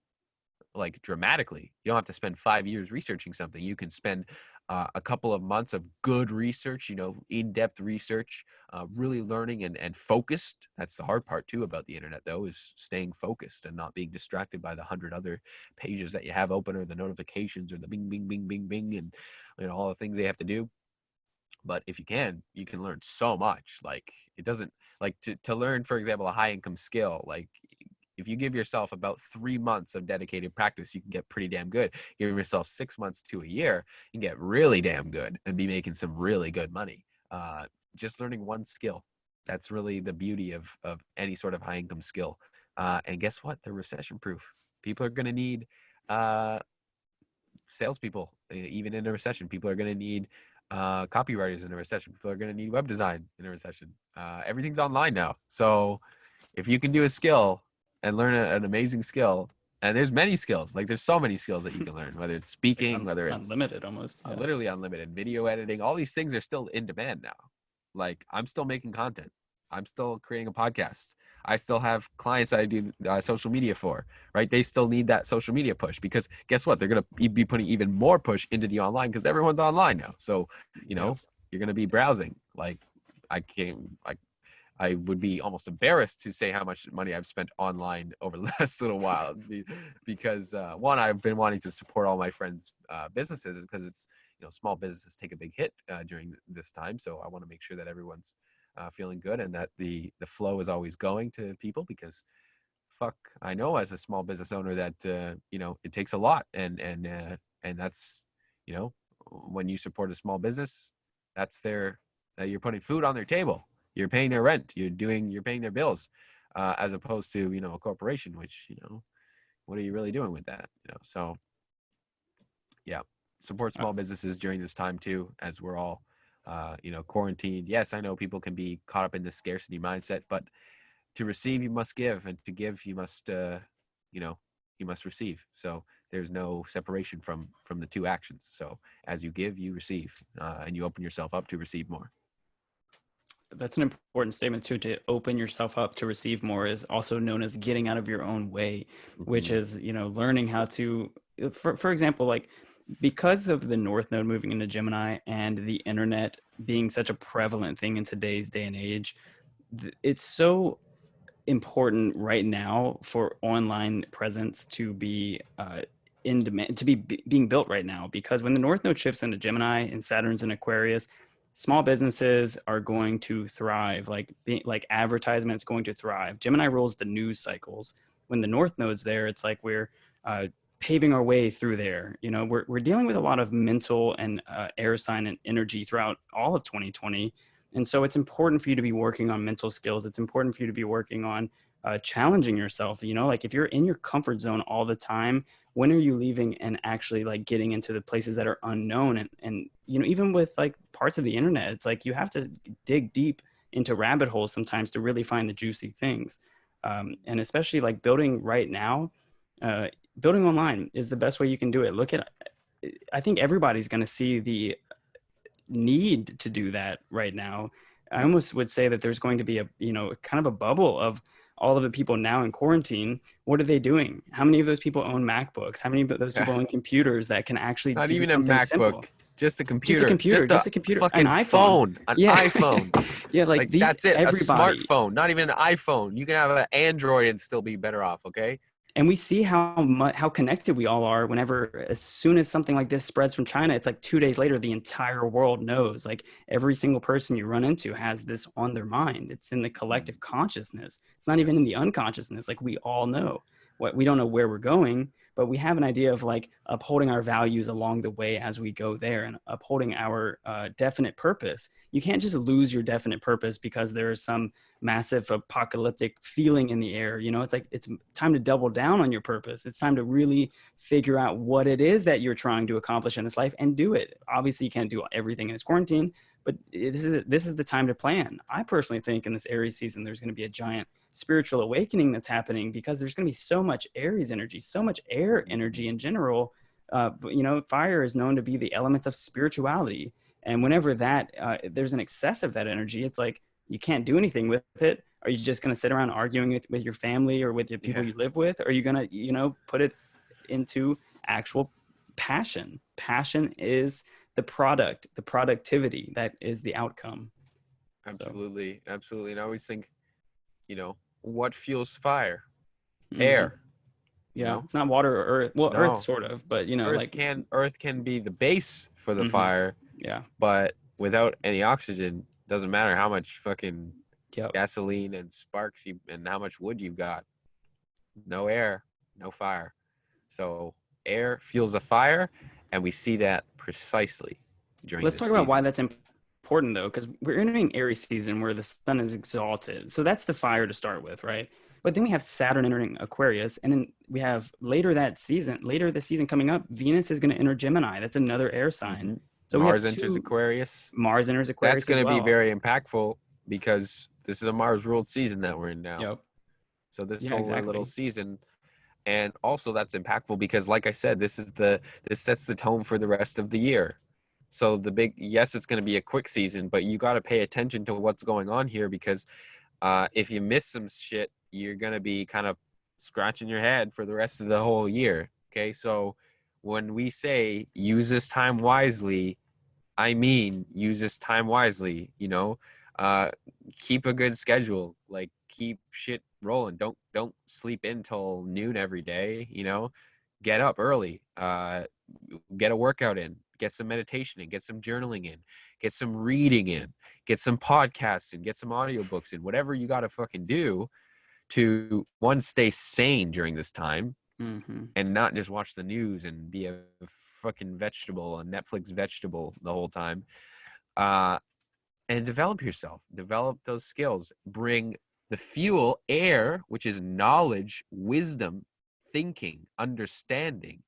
like dramatically. You don't have to spend 5 years researching something. You can spend a couple of months of good research, in-depth research, really learning and focused. That's the hard part too about the internet, though, is staying focused and not being distracted by the 100 other pages that you have open, or the notifications, or the bing, bing, bing, bing, bing, and all the things they have to do. But if you can learn so much. Like, it doesn't, like, to learn, for example, a high income skill, like, if you give yourself about 3 months of dedicated practice, you can get pretty damn good. Give yourself 6 months to a year, you can get really damn good and be making some really good money. Just learning one skill. That's really the beauty of any sort of high income skill. And guess what? They're recession proof. People are going to need salespeople, even in a recession. People are going to need copywriters in a recession. People are going to need web design in a recession. Everything's online now. So if you can do a skill and learn an amazing skill, and there's many skills, like there's so many skills that you can learn, whether it's speaking, like whether it's unlimited almost. literally unlimited, video editing, all these things are still in demand now. Like, I'm still making content. I'm still creating a podcast. I still have clients that I do social media for, right? They still need that social media push, because guess what? They're going to be putting even more push into the online, because everyone's online now. So, you're going to be browsing. Like, I would be almost embarrassed to say how much money I've spent online over the last little while, because one, I've been wanting to support all my friends' businesses, because it's, small businesses take a big hit during this time. So I want to make sure that everyone's feeling good, and that the flow is always going to people, because fuck, I know as a small business owner that it takes a lot, and that's, when you support a small business, that's you're putting food on their table. You're paying their rent. You're paying their bills, as opposed to a corporation, which what are you really doing with that? So yeah, support small businesses during this time too, as we're all quarantined. Yes, I know people can be caught up in this scarcity mindset, but to receive you must give, and to give you must you must receive. So there's no separation from the two actions. So as you give, you receive, and you open yourself up to receive more. That's an important statement too. To open yourself up to receive more is also known as getting out of your own way, which is learning how to, for example, like, because of the North Node moving into Gemini and the internet being such a prevalent thing in today's day and age, it's so important right now for online presence to be in demand, to be being built right now. Because when the North Node shifts into Gemini and Saturn's in Aquarius, small businesses are going to thrive. Like advertisements going to thrive. Gemini rules the news cycles. When the North Node's there, it's like we're paving our way through there. We're dealing with a lot of mental and air sign and energy throughout all of 2020 And so it's important for you to be working on mental skills. It's important for you to be working on challenging yourself. You know, like if you're in your comfort zone all the time, when are you leaving and actually like getting into the places that are unknown? And you know, even with like parts of the internet, it's like you have to dig deep into rabbit holes sometimes to really find the juicy things. And especially like building right now, uh, building online is the best way you can do it. Look at, I think everybody's going to see the need to do that right now. I almost would say that there's going to be a, you know, kind of a bubble of all of the people now in quarantine. What are they doing? How many of those people own MacBooks? How many of those people own computers that can actually Not do even a something simple? MacBook, just a Just a computer, computer, just a just a computer, an fucking iPhone. phone, an Yeah. iPhone. Yeah, like Like these, that's it, a everybody. smartphone, not even an iPhone. You can have an Android and still be better off, okay? And we see how connected we all are whenever, as soon as something like this spreads from China, it's like 2 days later the entire world knows. Like every single person you run into has this on their mind. It's in the collective consciousness. It's not Yeah. even in the unconsciousness. Like we all know what, we don't know where we're going, but we have an idea of like upholding our values along the way as we go there, and upholding our definite purpose. You can't just lose your definite purpose because there is some massive apocalyptic feeling in the air. You know, it's like it's time to double down on your purpose. It's time to really figure out what it is that you're trying to accomplish in this life and do it. Obviously, you can't do everything in this quarantine, but this is the time to plan. I personally think in this Aries season, there's going to be a giant spiritual awakening that's happening because there's going to be so much Aries energy, so much air energy in general. But, you know, fire is known to be the element of spirituality. And whenever that there's an excess of that energy, it's like you can't do anything with it. Are you just going to sit around arguing with your family or with the people Yeah, you live with? Or are you going to, you know, put it into actual passion? Passion is the product, the productivity that is the outcome. So, absolutely, absolutely. And I always think, you know, what fuels fire? mhm. Air. You Yeah, know, it's not water or earth. Well, earth no, sort of, but you know, like, Earth can be the base for the mhm. fire, Yeah, but without any oxygen, doesn't matter how much fucking yep. gasoline and sparks you and how much wood you've got. No air, no fire. So air fuels a fire, and we see that precisely during Let's this talk about why season. that's important, though, because we're entering Aries season where the sun is exalted. So that's the fire to start with, right? But then we have Saturn entering Aquarius, and then we have later this season coming up, Venus is going to enter Gemini. That's another air sign. Hmm. So we have Mars enters two. Aquarius. Mars enters That's Aquarius going as to be well. very impactful because this is a Mars ruled season that we're in now. Yep. So this Yeah, solar little exactly. season, and also that's impactful because, like I said, this sets the tone for the rest of the year. So the big yes, it's going to be a quick season, but you got to pay attention to what's going on here because if you miss some shit, you're going to be kind of scratching your head for the rest of the whole year. Okay, so when we say use this time wisely, I mean use this time wisely. You know, uh, keep a good schedule. Like keep shit rolling. Don't sleep in till noon every day. You know, get up early. Get a workout in. Get some meditation in. Get some journaling in. Get some reading in. Get some podcasts in. Get some audiobooks in. Whatever you got to fucking do to one stay sane during this time Hmm. and not just watch the news and be a fucking vegetable, a Netflix vegetable the whole time. Uh, and develop yourself, develop those skills, bring the fuel, air, which is knowledge, wisdom, thinking, understanding,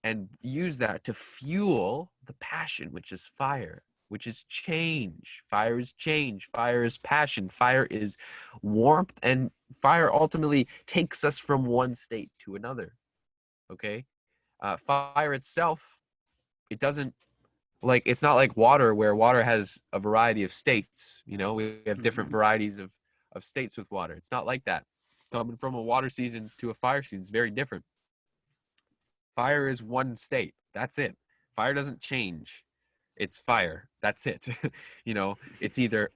and use that to fuel the passion, which is fire, which is change. Fire is change. Fire is passion. Fire is warmth. And fire ultimately takes us from one state to another. Okay. Fire itself, it doesn't like, it's not like water where water has a variety of states. You know, we have different Hmm. varieties of states with water. It's not like that. Coming from a water season to a fire season is very different. Fire is one state. That's it. Fire doesn't change. It's fire. That's it. You know, it's either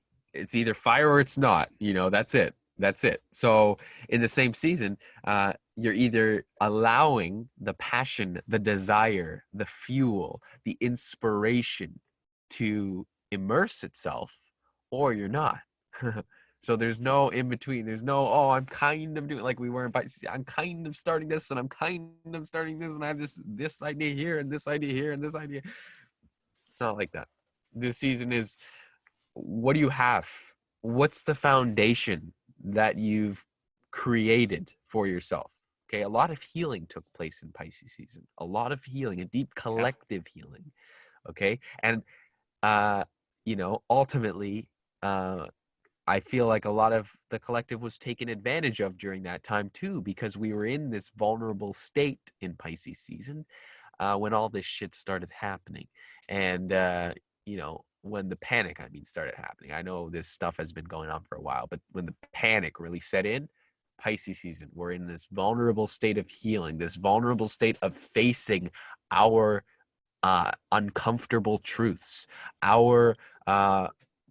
fire or it's not. You know, that's it. That's it. So in the same season, you're either allowing the passion, the desire, the fuel, the inspiration to immerse itself, or you're not. So there's no in between. There's no, oh, I'm kind of doing like we were in I'm kind of starting this and I'm kind of starting this and I have this idea here and this idea here and this idea. It's not like that. This season is what do you have? What's the foundation that you've created for yourself? Okay, a lot of healing took place in Pisces season. A lot of healing, a deep Yeah. collective healing. Okay, and ultimately, I feel like a lot of the collective was taken advantage of during that time too, because we were in this vulnerable state in Pisces season when all this shit started happening. And, when the panic, started happening. I know this stuff has been going on for a while, but when the panic really set in, Pisces season, we're in this vulnerable state of healing, this vulnerable state of facing our uncomfortable truths, our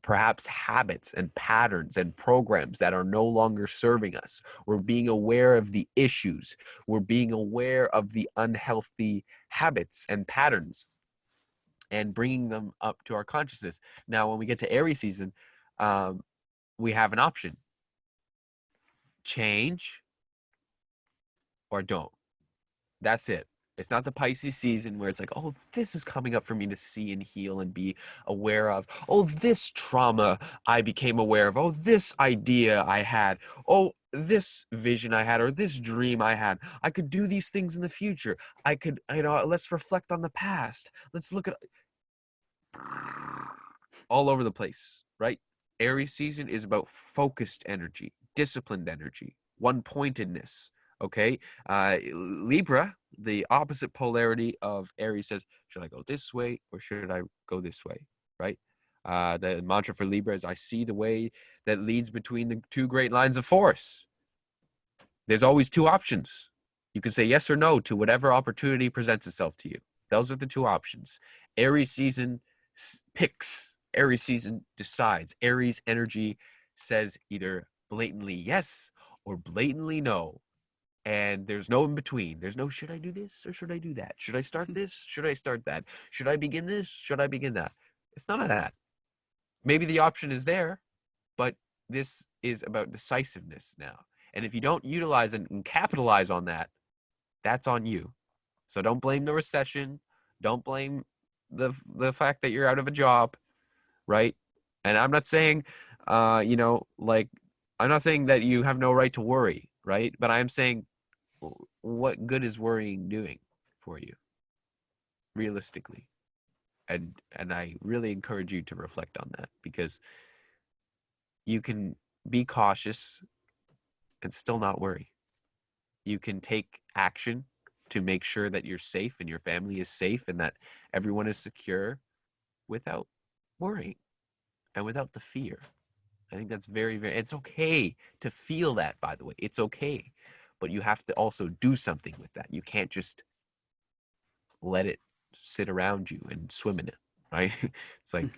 perhaps habits and patterns and programs that are no longer serving us. We're being aware of the issues. We're being aware of the unhealthy habits and patterns and bringing them up to our consciousness. Now, when we get to Aries season, we have an option: change or don't. That's it. It's not the Pisces season where it's like, oh, this is coming up for me to see and heal and be aware of. Oh, this trauma I became aware of. Oh, this idea I had. Oh, this vision I had, or this dream I had. I could do these things in the future. I could, let's reflect on the past. Let's look at all over the place, right? Aries season is about focused energy, disciplined energy, one-pointedness. Okay, Libra, the opposite polarity of Aries, says, should I go this way or should I go this way, right? The mantra for Libra is, I see the way that leads between the two great lines of force. There's always two options. You can say yes or no to whatever opportunity presents itself to you. Those are the two options. Aries season picks. Aries season decides. Aries energy says either blatantly yes or blatantly no. And there's no in between. There's no, should I do this or should I do that? Should I start this? Should I start that? Should I begin this? Should I begin that? It's none of that. Maybe the option is there, but this is about decisiveness now. And if you don't utilize and capitalize on that, that's on you. So don't blame the recession. Don't blame the fact that you're out of a job, right? And I'm not saying, I'm not saying that you have no right to worry, right? But I'm saying, what good is worrying doing for you, realistically? And I really encourage you to reflect on that, because you can be cautious and still not worry. You can take action to make sure that you're safe and your family is safe and that everyone is secure without worrying and without the fear. I think that's very, very, it's okay to feel that, by the way. It's okay. But you have to also do something with that. You can't just let it sit around you and swim in it, right? It's like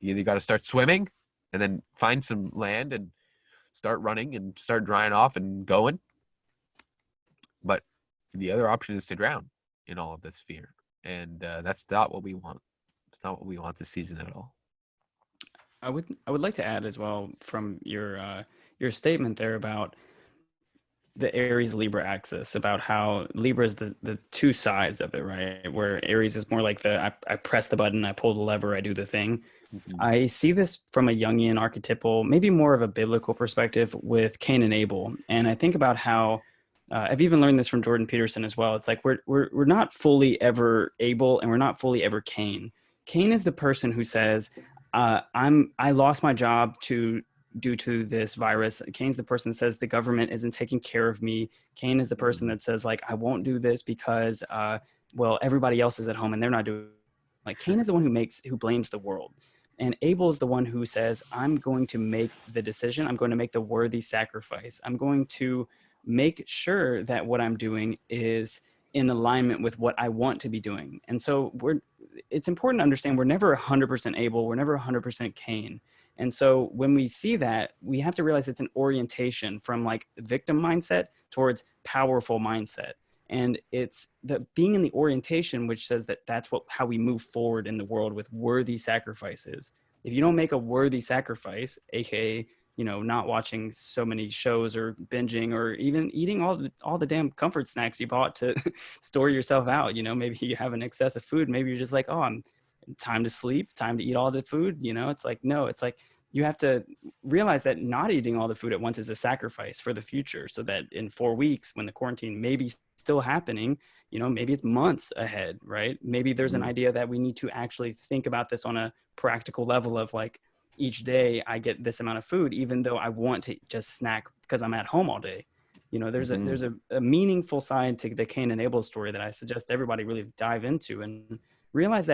you either got to start swimming and then find some land and start running and start drying off and going. But the other option is to drown in all of this fear. And that's not what we want. It's not what we want this season at all. I would like to add as well from your statement there about the Aries Libra axis, about how Libra is the two sides of it, right? Where Aries is more like I press the button, I pull the lever, I do the thing. Mm-hmm. I see this from a Jungian archetypal, maybe more of a biblical perspective with Cain and Abel. And I think about how I've even learned this from Jordan Peterson as well. It's like we're not fully ever Abel and we're not fully ever Cain. Cain is the person who says, I lost my job due to this virus. Cain's the person that says the government isn't taking care of me. Cain is the person that says, like, I won't do this because everybody else is at home and they're not doing. Like, Cain is the one who blames the world. And Abel is the one who says, I'm going to make the decision. I'm going to make the worthy sacrifice. I'm going to make sure that what I'm doing is in alignment with what I want to be doing. And so it's important to understand we're never 100% Abel. We're never 100% Cain. And so when we see that, we have to realize it's an orientation from like victim mindset towards powerful mindset. And it's the being in the orientation, which says that that's how we move forward in the world with worthy sacrifices. If you don't make a worthy sacrifice, aka not watching so many shows or binging or even eating all the damn comfort snacks you bought to store yourself out, maybe you have an excess of food. Maybe you're just like, oh, I'm time to sleep, time to eat all the food. It's like, no, it's like you have to realize that not eating all the food at once is a sacrifice for the future, so that in 4 weeks, when the quarantine may be still happening, maybe it's months ahead, right? Maybe there's an Mhm. idea that we need to actually think about this on a practical level of like, each day I get this amount of food, even though I want to just snack because I'm at home all day. There's a Mhm. there's a meaningful side to the Cain and Abel story that I suggest everybody really dive into, and realize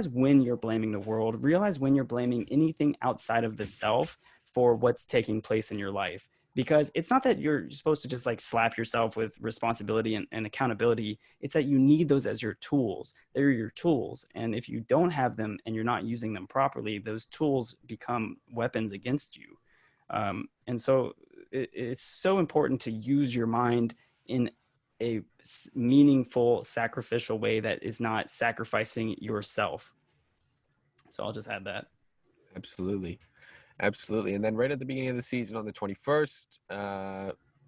when you're blaming the world, realize when you're blaming anything outside of the self for what's taking place in your life. Because it's not that you're supposed to just like slap yourself with responsibility and accountability. It's that you need those as your tools. They're your tools. And if you don't have them and you're not using them properly, those tools become weapons against you. And so it's so important to use your mind in a meaningful, sacrificial way that is not sacrificing yourself. So I'll just add that. Absolutely. Absolutely. And then right at the beginning of the season on the 21st,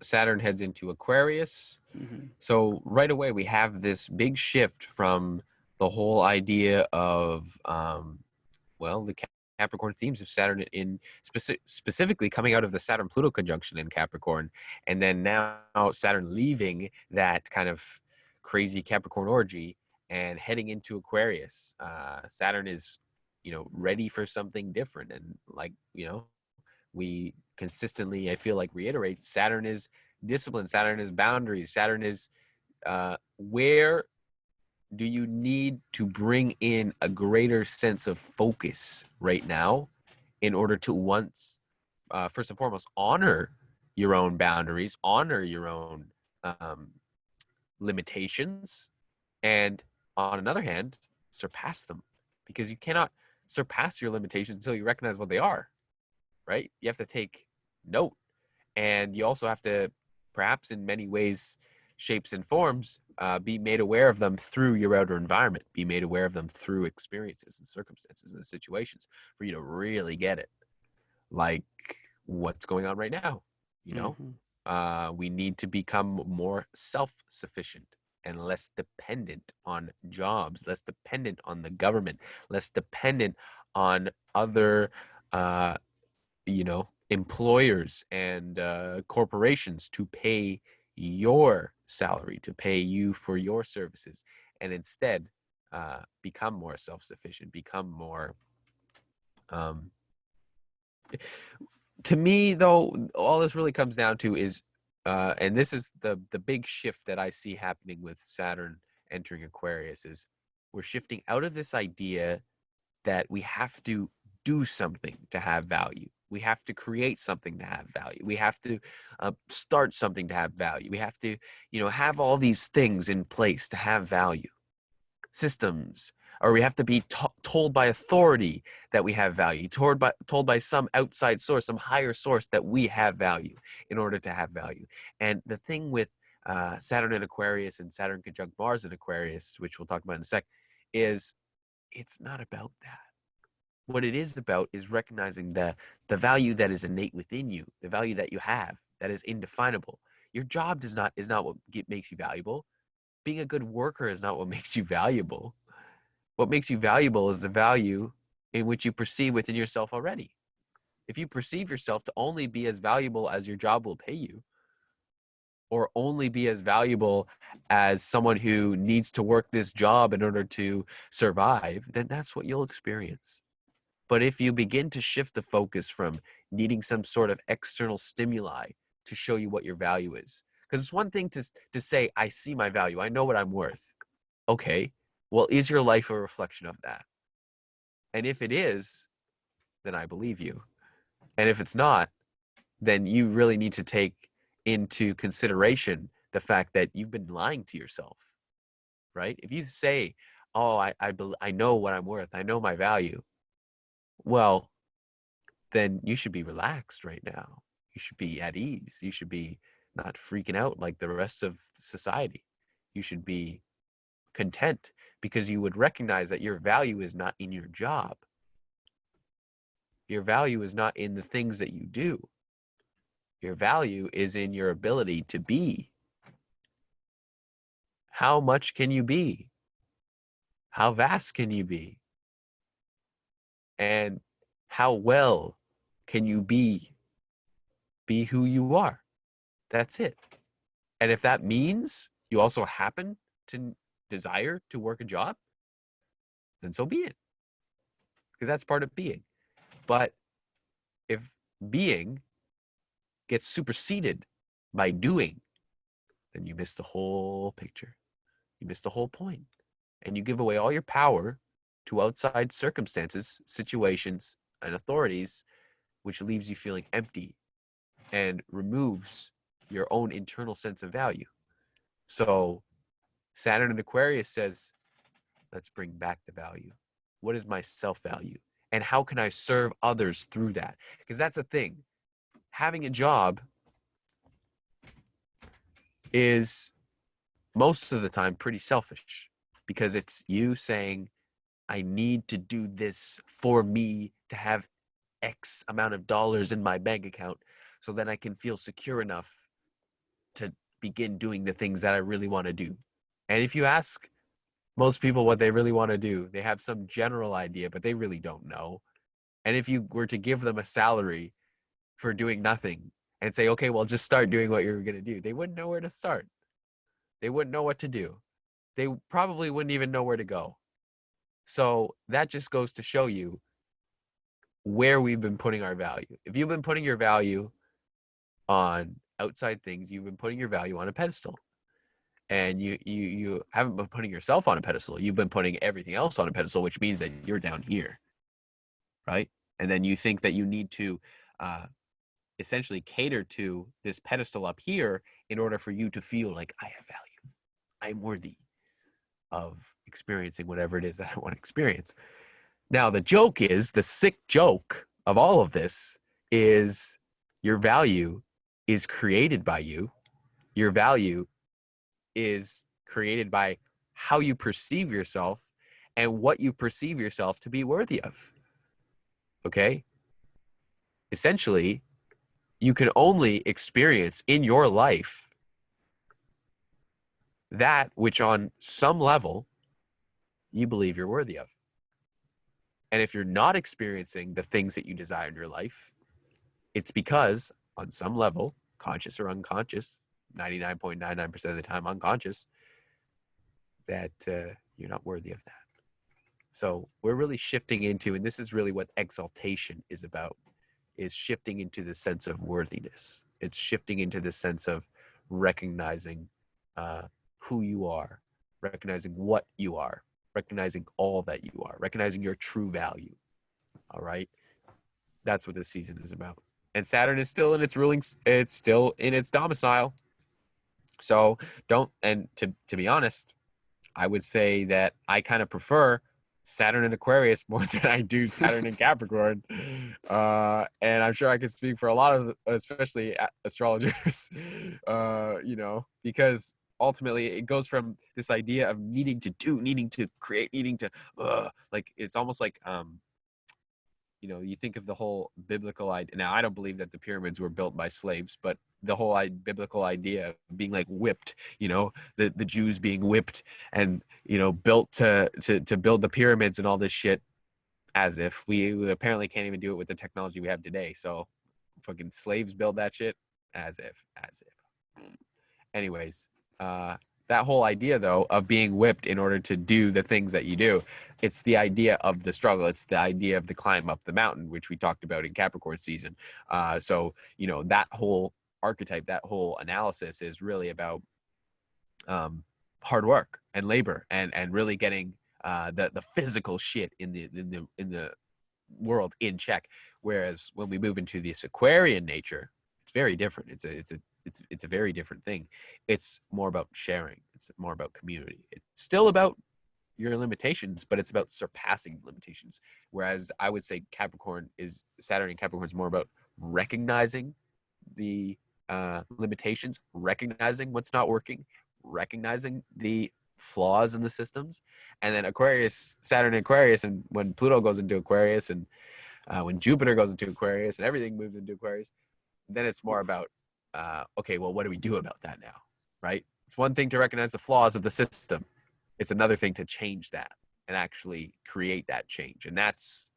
Saturn heads into Aquarius. Mm-hmm. So right away, we have this big shift from the whole idea of, well, the Capricorn themes of Saturn in specifically coming out of the Saturn-Pluto conjunction in Capricorn. And then now Saturn leaving that kind of crazy Capricorn orgy and heading into Aquarius. Saturn is, ready for something different. And like, we consistently, I feel like, reiterate, Saturn is discipline, Saturn is boundaries, Saturn is where do you need to bring in a greater sense of focus right now in order to first and foremost, honor your own boundaries, honor your own um, limitations, and on another hand, surpass them, because you cannot surpass your limitations until you recognize what they are, right? You have to take note, and you also have to, perhaps in many ways, shapes and forms, be made aware of them through your outer environment, be made aware of them through experiences and circumstances and situations for you to really get it. Like what's going on right now, you know? Mm-hmm. We need to become more self-sufficient and less dependent on jobs, less dependent on the government, less dependent on other employers and corporations to pay your salary, to pay you for your services, and instead become more self-sufficient, become more um, to me, though, all this really comes down to is and this is the big shift that I see happening with Saturn entering Aquarius, is we're shifting out of this idea that we have to do something to have value. We have to create something to have value. We have to start something to have value. We have to, have all these things in place to have value. Systems, or we have to be told by authority that we have value, told by some outside source, some higher source, that we have value in order to have value. And the thing with Saturn in Aquarius and Saturn conjunct Mars in Aquarius, which we'll talk about in a sec, is it's not about that. What it is about is recognizing the value that is innate within you, the value that you have that is indefinable. Your job is not what makes you valuable. Being a good worker is not what makes you valuable. What makes you valuable is the value in which you perceive within yourself already. If you perceive yourself to only be as valuable as your job will pay you, or only be as valuable as someone who needs to work this job in order to survive, then that's what you'll experience. But if you begin to shift the focus from needing some sort of external stimuli to show you what your value is, because it's one thing to say, I see my value, I know what I'm worth. Okay, well, is your life a reflection of that? And if it is, then I believe you. And if it's not, then you really need to take into consideration the fact that you've been lying to yourself, right? If you say, oh, I know what I'm worth, I know my value, well, then you should be relaxed right now. You should be at ease. You should be not freaking out like the rest of society. You should be content, because you would recognize that your value is not in your job. Your value is not in the things that you do. Your value is in your ability to be. How much can you be? How vast can you be? And how well can you be who you are? That's it. And if that means you also happen to desire to work a job, then so be it. Because that's part of being. But if being gets superseded by doing, then you miss the whole picture. You miss the whole point. And you give away all your power to outside circumstances, situations, and authorities, which leaves you feeling empty and removes your own internal sense of value. So Saturn in Aquarius says, let's bring back the value. What is my self-value? And how can I serve others through that? Because that's the thing. Having a job is most of the time pretty selfish because it's you saying, I need to do this for me to have X amount of dollars in my bank account so that I can feel secure enough to begin doing the things that I really want to do. And if you ask most people what they really want to do, they have some general idea, but they really don't know. And if you were to give them a salary for doing nothing and say, okay, well, just start doing what you're going to do, they wouldn't know where to start. They wouldn't know what to do. They probably wouldn't even know where to go. So that just goes to show you where we've been putting our value. If you've been putting your value on outside things, you've been putting your value on a pedestal. And you haven't been putting yourself on a pedestal. You've been putting everything else on a pedestal, which means that you're down here, right? And then you think that you need to essentially cater to this pedestal up here in order for you to feel like I have value. I'm worthy of experiencing whatever it is that I want to experience. Now, the sick joke of all of this is your value is created by you. Your value is created by how you perceive yourself and what you perceive yourself to be worthy of. Okay? Essentially, you can only experience in your life that which on some level you believe you're worthy of. And if you're not experiencing the things that you desire in your life, it's because on some level, conscious or unconscious, 99.99% of the time unconscious, that you're not worthy of that. So we're really shifting into, and this is really what exaltation is about, is shifting into the sense of worthiness. It's shifting into the sense of recognizing who you are, recognizing what you are, recognizing all that you are, recognizing your true value. All right. That's what this season is about. And Saturn is still in its rulings, it's still in its domicile. So and to be honest, I would say that I kind of prefer Saturn in Aquarius more than I do Saturn in Capricorn. And I'm sure I could speak for a lot of, especially astrologers, because ultimately it goes from this idea of needing to do, needing to create, needing to, like, it's almost like, you think of the whole biblical idea. Now, I don't believe that the pyramids were built by slaves, but the whole biblical idea of being like whipped, the Jews being whipped and, built to build the pyramids and all this shit, as if we apparently can't even do it with the technology we have today. So fucking slaves build that shit as if. Anyways, that whole idea, though, of being whipped in order to do the things that you do, it's the idea of the struggle. It's the idea of the climb up the mountain, which we talked about in Capricorn season. So, that whole archetype, that whole analysis is really about hard work and labor and really getting the physical shit in the world in check. Whereas when we move into this Aquarian nature, it's very different. It's a very different thing. It's more about sharing. It's more about community. It's still about your limitations, but it's about surpassing limitations. Whereas I would say Saturn and Capricorn is more about recognizing the limitations, recognizing what's not working, recognizing the flaws in the systems. And then Saturn and Aquarius, and when Pluto goes into Aquarius, and when Jupiter goes into Aquarius, and everything moves into Aquarius, then it's more about, okay, well, what do we do about that now, right? It's one thing to recognize the flaws of the system. It's another thing to change that and actually create that change. And that's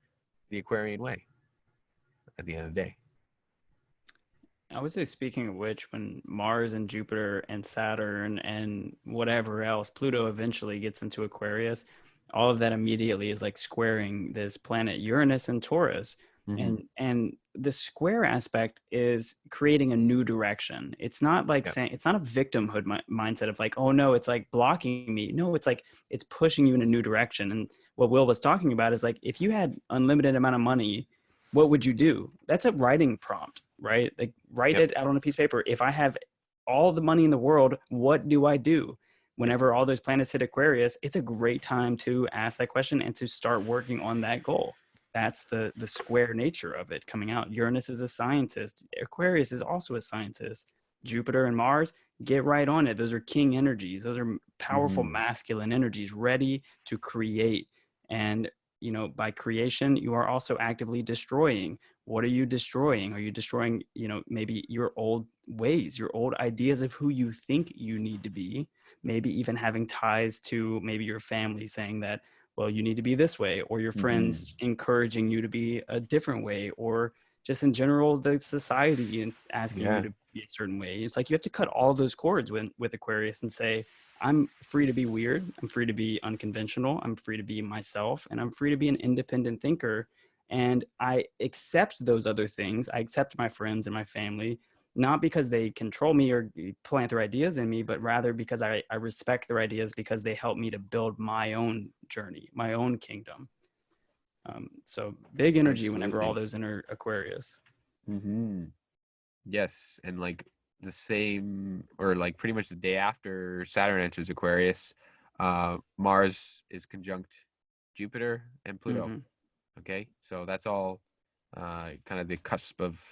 the Aquarian way. at the end of the day. I would say, speaking of which, when Mars and Jupiter and Saturn and whatever else, Pluto eventually gets into Aquarius, all of that immediately is like squaring this planet Uranus and Taurus. Mm-hmm. And the square aspect is creating a new direction. It's not like Yep. saying, it's not a victimhood mindset of like, oh no, it's like blocking me. No, it's like it's pushing you in a new direction. And what Will was talking about is like, if you had unlimited amount of money, what would you do? That's a writing prompt, right? Like write Yep. it out on a piece of paper. If I have all the money in the world, what do I do? Yep. Whenever all those planets hit Aquarius, it's a great time to ask that question and to start working on that goal. That's the square nature of it coming out. Uranus is a scientist. Aquarius is also a scientist. Jupiter and Mars, get right on it. Those are king energies. Those are powerful Mm-hmm. masculine energies ready to create. And by creation, you are also actively destroying. What are you destroying? Are you destroying, maybe your old ways, your old ideas of who you think you need to be? Maybe even having ties to maybe your family saying that, well, you need to be this way, or your Mm-hmm. friends encouraging you to be a different way, or just in general, the society and asking you Yeah. to be a certain way. It's like you have to cut all those cords with Aquarius and say, I'm free to be weird. I'm free to be unconventional. I'm free to be myself, and I'm free to be an independent thinker. And I accept those other things. I accept my friends and my family, not because they control me or plant their ideas in me, but rather because I respect their ideas because they help me to build my own journey, my own kingdom. So big energy whenever all Absolutely. those enter Aquarius. Mm-hmm. Yes, and like the same, or like pretty much the day after Saturn enters Aquarius, Mars is conjunct Jupiter and Pluto. Mm-hmm. Okay, so that's all kind of the cusp of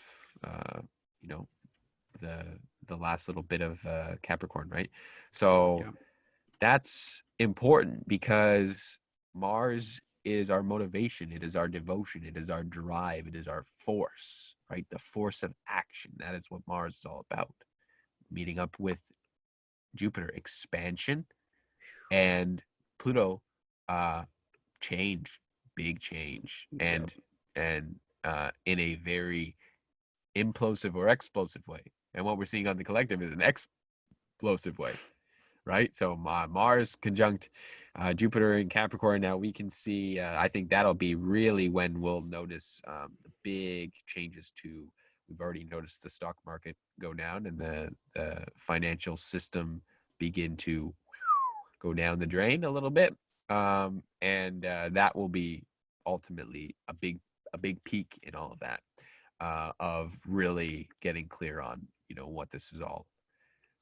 uh, you know the the last little bit of Capricorn, right? So Yeah. that's important because Mars is our motivation, it is our devotion, it is our drive, it is our force, right? The force of action. That is what Mars is all about. Meeting up with Jupiter, expansion, and Pluto, uh, change, big change, Yep. and in a very implosive or explosive way. And what we're seeing on the collective is an explosive way, right? So Mars conjunct Jupiter in Capricorn. Now we can see. I think that'll be really when we'll notice the big changes to. We've already noticed the stock market go down and the financial system begin to go down the drain a little bit, and that will be ultimately a big peak in all of that, of really getting clear on what this is all,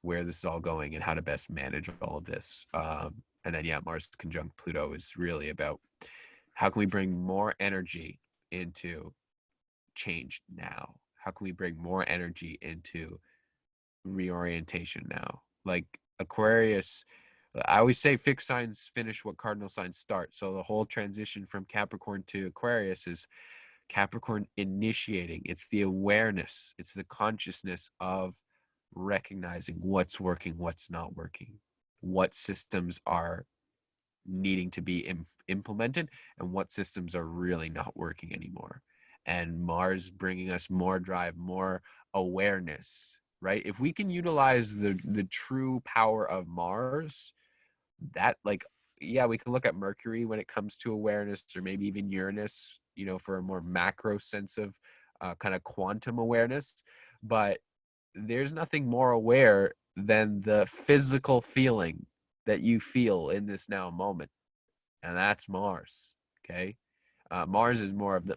where this is all going, and how to best manage all of this. And then, yeah, Mars conjunct Pluto is really about how can we bring more energy into change now? How can we bring more energy into reorientation now? Like Aquarius, I always say fixed signs finish what cardinal signs start. So the whole transition from Capricorn to Aquarius is Capricorn initiating. It's the awareness, it's the consciousness of recognizing what's working, what's not working, what systems are needing to be implemented, and what systems are really not working anymore. And Mars bringing us more drive, more awareness, right? If we can utilize the true power of Mars, that, like, yeah, we can look at Mercury when it comes to awareness, or maybe even Uranus, for a more macro sense of kind of quantum awareness. But there's nothing more aware than the physical feeling that you feel in this now moment, and that's Mars. Okay, Mars is more of the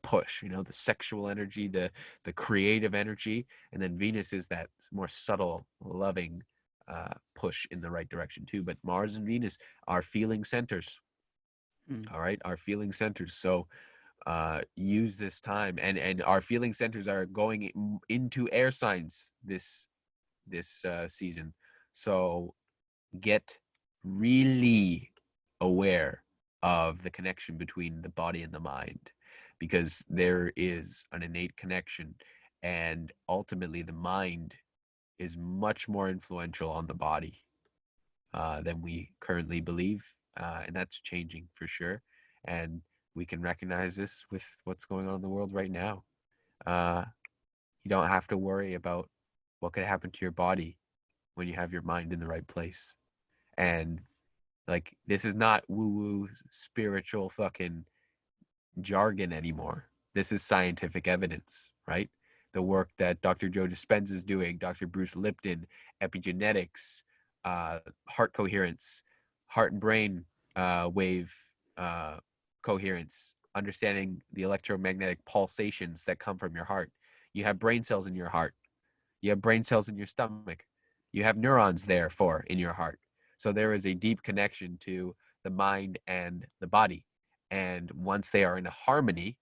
push, the sexual energy, the creative energy, and then Venus is that more subtle, loving push in the right direction too. But Mars and Venus are feeling centers. Mm. All right, our feeling centers. So use this time, and our feeling centers are going into air signs this season. So get really aware of the connection between the body and the mind, because there is an innate connection, and ultimately the mind is much more influential on the body than we currently believe, and that's changing for sure. And we can recognize this with what's going on in the world right now. uh, you don't have to worry about what could happen to your body when you have your mind in the right place. And like, this is not woo-woo spiritual fucking jargon anymore. This is scientific evidence, right? The work that Dr. Joe Dispenza is doing, Dr. Bruce Lipton, epigenetics, heart coherence, heart and brain wave coherence, understanding the electromagnetic pulsations that come from your heart. You have brain cells in your heart. You have brain cells in your stomach. You have neurons therefore in your heart. So there is a deep connection to the mind and the body. And once they are in harmony,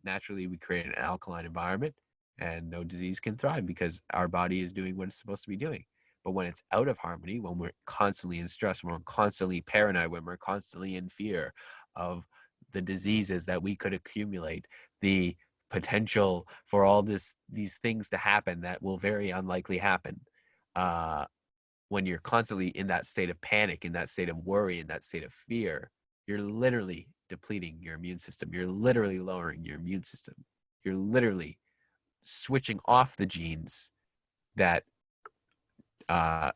naturally we create an alkaline environment and no disease can thrive because our body is doing what it's supposed to be doing. But when it's out of harmony, when we're constantly in stress, when we're constantly paranoid, when we're constantly in fear of the diseases that we could accumulate, the potential for all these things to happen that will very unlikely happen, when you're constantly in that state of panic, in that state of worry, in that state of fear, you're literally depleting your immune system. You're literally lowering your immune system. You're literally switching off the genes that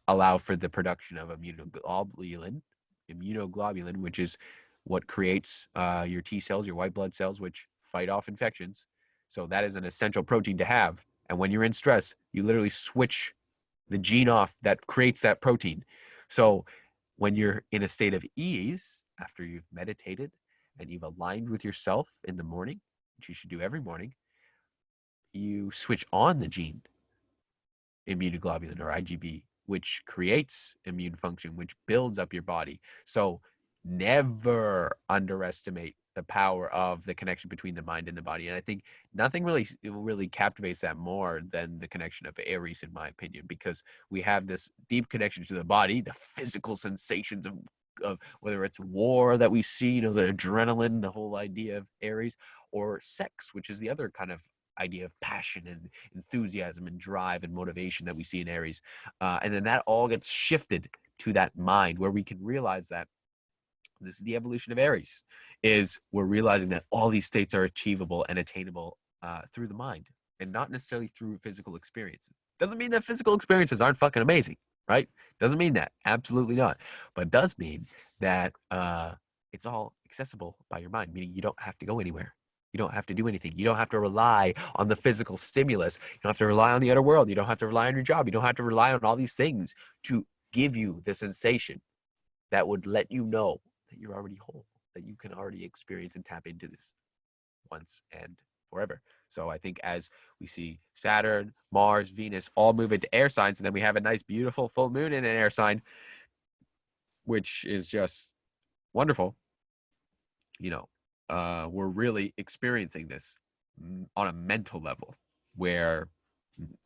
allow for the production of immunoglobulin, which is what creates your T cells, your white blood cells, which fight off infections. So that is an essential protein to have. And when you're in stress, you literally switch the gene off that creates that protein. So when you're in a state of ease, after you've meditated and you've aligned with yourself in the morning, which you should do every morning, you switch on the gene immunoglobulin or IgB, which creates immune function, which builds up your body. So never underestimate the power of the connection between the mind and the body. And I think nothing really captivates that more than the connection of Aries, in my opinion, because we have this deep connection to the body, the physical sensations of whether it's war that we see, you know, the adrenaline, the whole idea of Aries, or sex, which is the other kind of idea of passion and enthusiasm and drive and motivation that we see in Aries. And then that all gets shifted to that mind where we can realize that this is the evolution of Aries, is we're realizing that all these states are achievable and attainable through the mind and not necessarily through physical experiences. Doesn't mean that physical experiences aren't fucking amazing, right? Doesn't mean that. Absolutely not. But it does mean that it's all accessible by your mind, meaning you don't have to go anywhere. You don't have to do anything. You don't have to rely on the physical stimulus. You don't have to rely on the outer world. You don't have to rely on your job. You don't have to rely on all these things to give you the sensation that would let you know that you're already whole, that you can already experience and tap into this once and forever. So I think as we see Saturn, Mars, Venus all move into air signs, and then we have a nice, beautiful full moon in an air sign, which is just wonderful. You know, we're really experiencing this on a mental level where,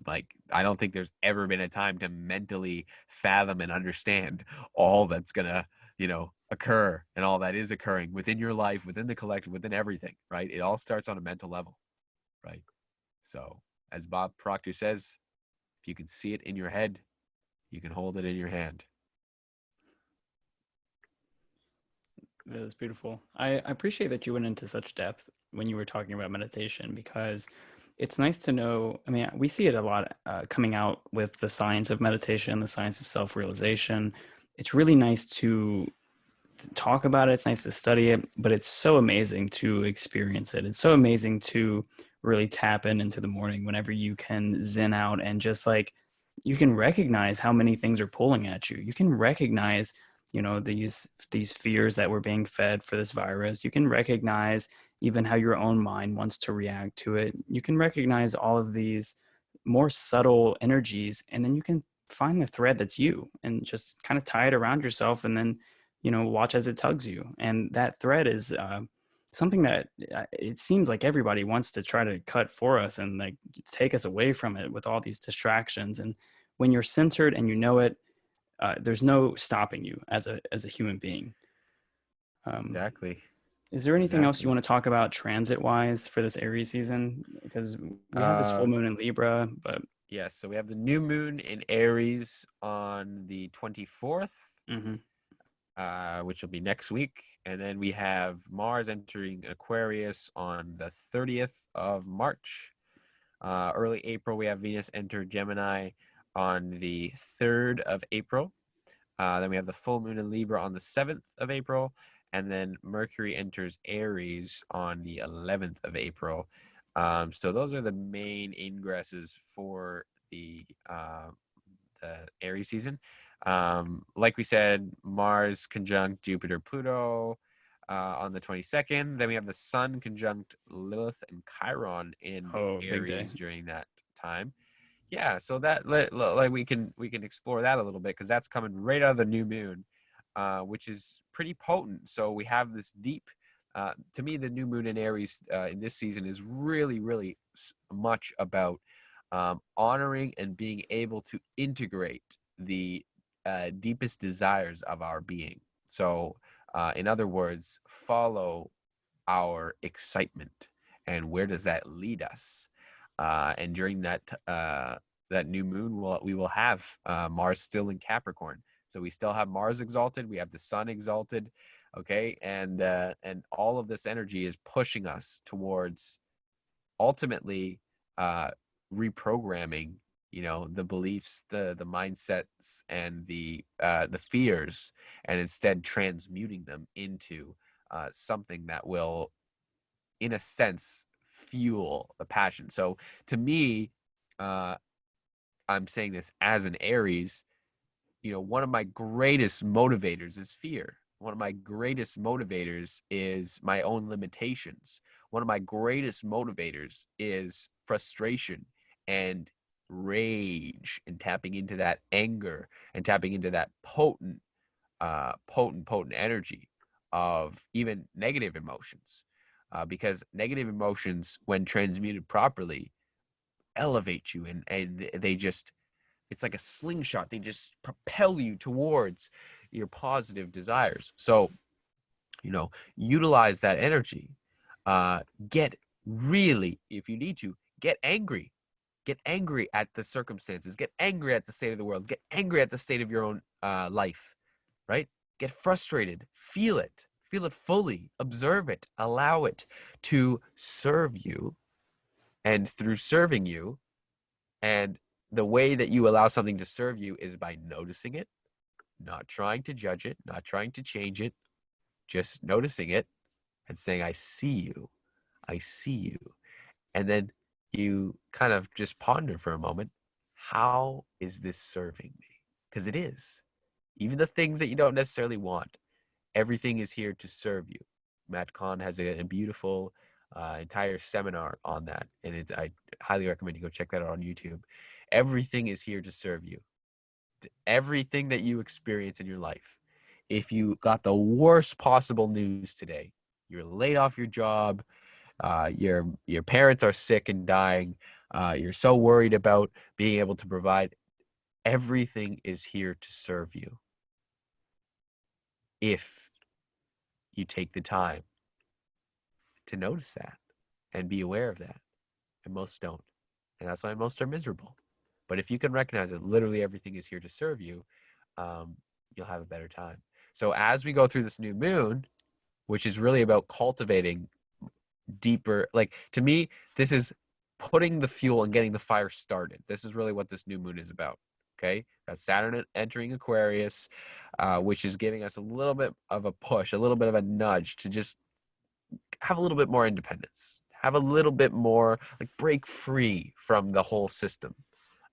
like, I don't think there's ever been a time to mentally fathom and understand all that's gonna, you know, occur and all that is occurring within your life, within the collective, within everything, right? It all starts on a mental level, right? So as Bob Proctor says, if you can see it in your head, you can hold it in your hand. That is beautiful. I appreciate that you went into such depth when you were talking about meditation, because it's nice to know. I mean, we see it a lot coming out with the science of meditation, the science of self-realization. It's really nice to talk about it. It's nice to study it, but it's so amazing to experience it. It's so amazing to really tap into the morning whenever you can zen out and just like you can recognize how many things are pulling at you. You can recognize, you know, these fears that we're being fed for this virus. You can recognize even how your own mind wants to react to it. You can recognize all of these more subtle energies, and then you can find the thread that's you and just kind of tie it around yourself, and then, you know, watch as it tugs you. And that thread is something that it seems like everybody wants to try to cut for us and like take us away from it with all these distractions. And when you're centered and you know it, there's no stopping you as a human being. Exactly. Is there anything else you Exactly. want to talk about transit wise for this Aries season? Because we have this full Uh, moon in Libra, but yes. So we have the new moon in Aries on the 24th. mhm. which will be next week. And then we have Mars entering Aquarius on the 30th of March. Early April, we have Venus enter Gemini on the 3rd of April. Then we have the full moon in Libra on the 7th of April. And then Mercury enters Aries on the 11th of April. So those are the main ingresses for the Aries season. Like we said, Mars conjunct Jupiter, Pluto on the 22nd. Then we have the Sun conjunct Lilith and Chiron in Big day. Aries during that time. Yeah, so that like we can explore that a little bit because that's coming right out of the new moon, which is pretty potent. So we have this deep. To me, the new moon in Aries in this season is really much about honoring and being able to integrate the deepest desires of our being. So, in other words, follow our excitement, and where does that lead us? And during that new moon, we will have Mars still in Capricorn. So we still have Mars exalted. We have the Sun exalted. Okay, and all of this energy is pushing us towards ultimately reprogramming, the beliefs, the mindsets, and the fears, and instead transmuting them into something that will, in a sense, fuel the passion. So to me, I'm saying this as an Aries, one of my greatest motivators is fear. One of my greatest motivators is my own limitations. One of my greatest motivators is frustration and rage, and tapping into that anger and tapping into that potent energy of even negative emotions. Because negative emotions, when transmuted properly, elevate you, and they just, it's like a slingshot. They just propel you towards your positive desires. So, utilize that energy. Get really, if you need to, get angry. Get angry at the circumstances. Get angry at the state of the world. Get angry at the state of your own life, right? Get frustrated. Feel it. Feel it fully. Observe it. Allow it to serve you. And through serving you, and the way that you allow something to serve you is by noticing it, not trying to judge it, not trying to change it, just noticing it and saying, I see you. I see you. And then you kind of just ponder for a moment, how is this serving me? Because it is. Even the things that you don't necessarily want, everything is here to serve you. Matt Kahn has a beautiful entire seminar on that, and I highly recommend you go check that out on YouTube. Everything is here to serve you. Everything that you experience in your life. If you got the worst possible news today, you're laid off your job, your parents are sick and dying, you're so worried about being able to provide, everything is here to serve you. If you take the time to notice that and be aware of that. And most don't. And that's why most are miserable. But if you can recognize that literally everything is here to serve you, you'll have a better time. So as we go through this new moon, which is really about cultivating deeper, like, to me, this is putting the fuel and getting the fire started. This is really what this new moon is about. Okay, that's Saturn entering Aquarius, which is giving us a little bit of a push, a little bit of a nudge to just have a little bit more independence, have a little bit more, like, break free from the whole system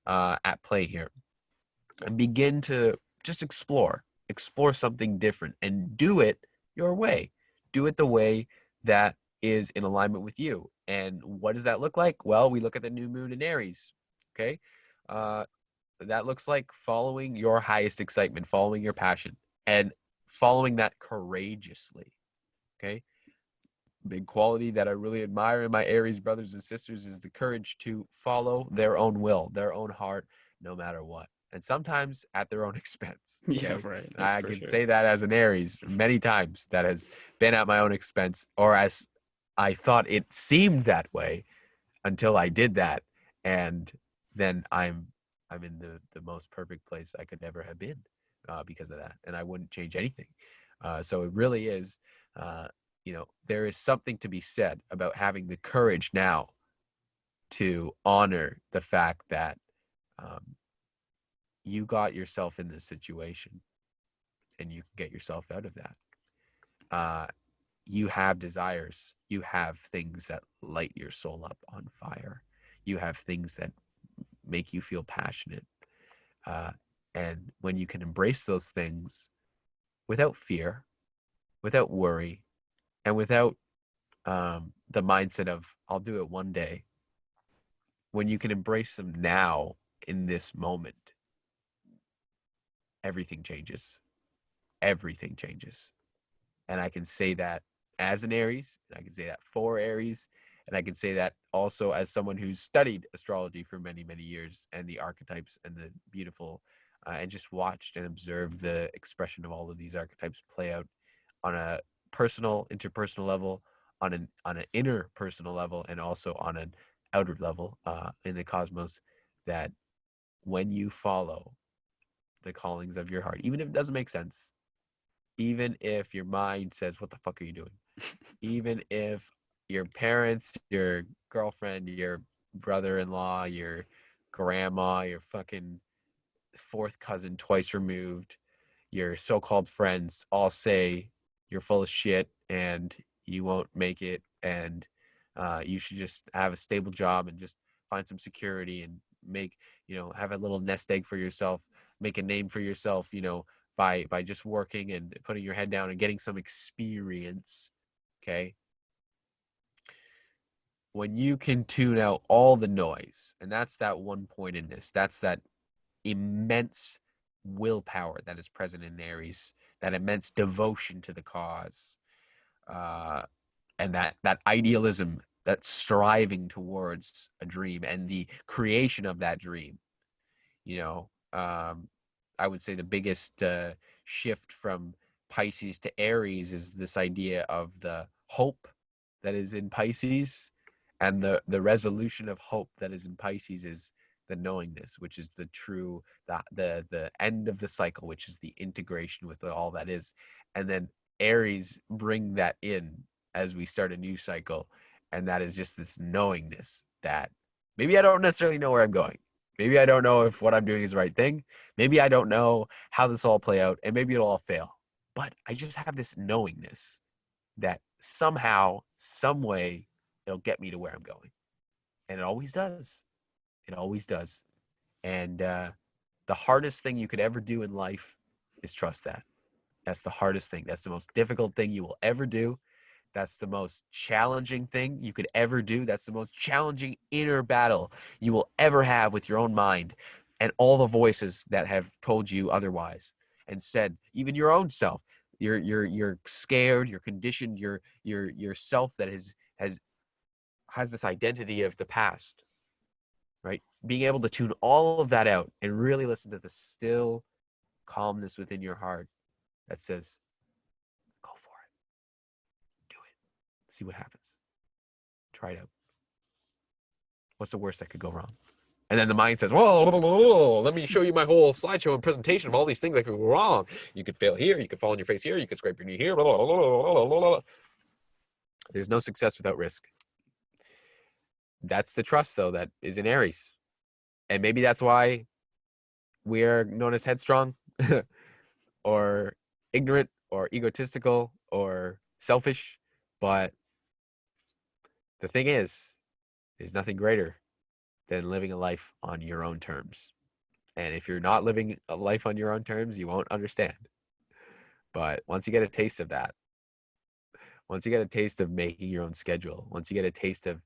at play here, and begin to just explore something different, and do it your way. Do it the way that is in alignment with you. And what does that look like? Well, we look at the new moon in Aries. Okay. That looks like following your highest excitement, following your passion, and following that courageously. Okay. Big quality that I really admire in my Aries brothers and sisters is the courage to follow their own will, their own heart, no matter what. And sometimes at their own expense. Okay? Yeah, right. And That's I for can sure. say that as an Aries many times, that has been at my own expense, or as I thought it seemed that way until I did that. And then I'm in the most perfect place I could ever have been. because of that, and I wouldn't change anything. So it really is, there is something to be said about having the courage now to honor the fact that you got yourself in this situation and you can get yourself out of that. You have desires. You have things that light your soul up on fire. You have things that make you feel passionate. And when you can embrace those things without fear, without worry, and without the mindset of, I'll do it one day, when you can embrace them now in this moment, everything changes. Everything changes. And I can say that as an Aries, and I can say that for Aries, and I can say that also as someone who's studied astrology for many, many years, and the archetypes and the beautiful, and just watched and observed the expression of all of these archetypes play out on a personal, interpersonal level, on an interpersonal level, and also on an outer level in the cosmos. That when you follow the callings of your heart, even if it doesn't make sense, even if your mind says, what the fuck are you doing? Even if your parents, your girlfriend, your brother-in-law, your grandma, your fucking fourth cousin twice removed, your so-called friends all say you're full of shit and you won't make it, and you should just have a stable job and just find some security and make, have a little nest egg for yourself, make a name for yourself, by just working and putting your head down and getting some experience. Okay. When you can tune out all the noise, and that's that one pointedness, that's that immense willpower that is present in Aries, that immense devotion to the cause, and that idealism, that striving towards a dream and the creation of that dream. I would say the biggest shift from Pisces to Aries is this idea of the hope that is in Pisces, and the resolution of hope that is in Pisces is the knowingness, which is the true, the end of the cycle, which is the integration with all that is. And then Aries bring that in as we start a new cycle, and that is just this knowingness that maybe I don't necessarily know where I'm going. Maybe I don't know if what I'm doing is the right thing. Maybe I don't know how this all play out, and maybe it'll all fail. But I just have this knowingness that somehow, some way, it'll get me to where I'm going. And it always does. It always does. And the hardest thing you could ever do in life is trust that. That's the hardest thing. That's the most difficult thing you will ever do. That's the most challenging thing you could ever do. That's the most challenging inner battle you will ever have with your own mind and all the voices that have told you otherwise and said, even your own self, you're scared, you're conditioned, your self that has this identity of the past, right? Being able to tune all of that out and really listen to the still calmness within your heart that says, go for it, do it, see what happens, try it out. What's the worst that could go wrong? And then the mind says, whoa, let me show you my whole slideshow and presentation of all these things that could go wrong. You could fail here, you could fall on your face here, you could scrape your knee here. There's no success without risk. That's the trust, though, that is in Aries. And maybe that's why we are known as headstrong or ignorant or egotistical or selfish. But the thing is, there's nothing greater than living a life on your own terms. And if you're not living a life on your own terms, you won't understand. But once you get a taste of that, once you get a taste of making your own schedule, once you get a taste of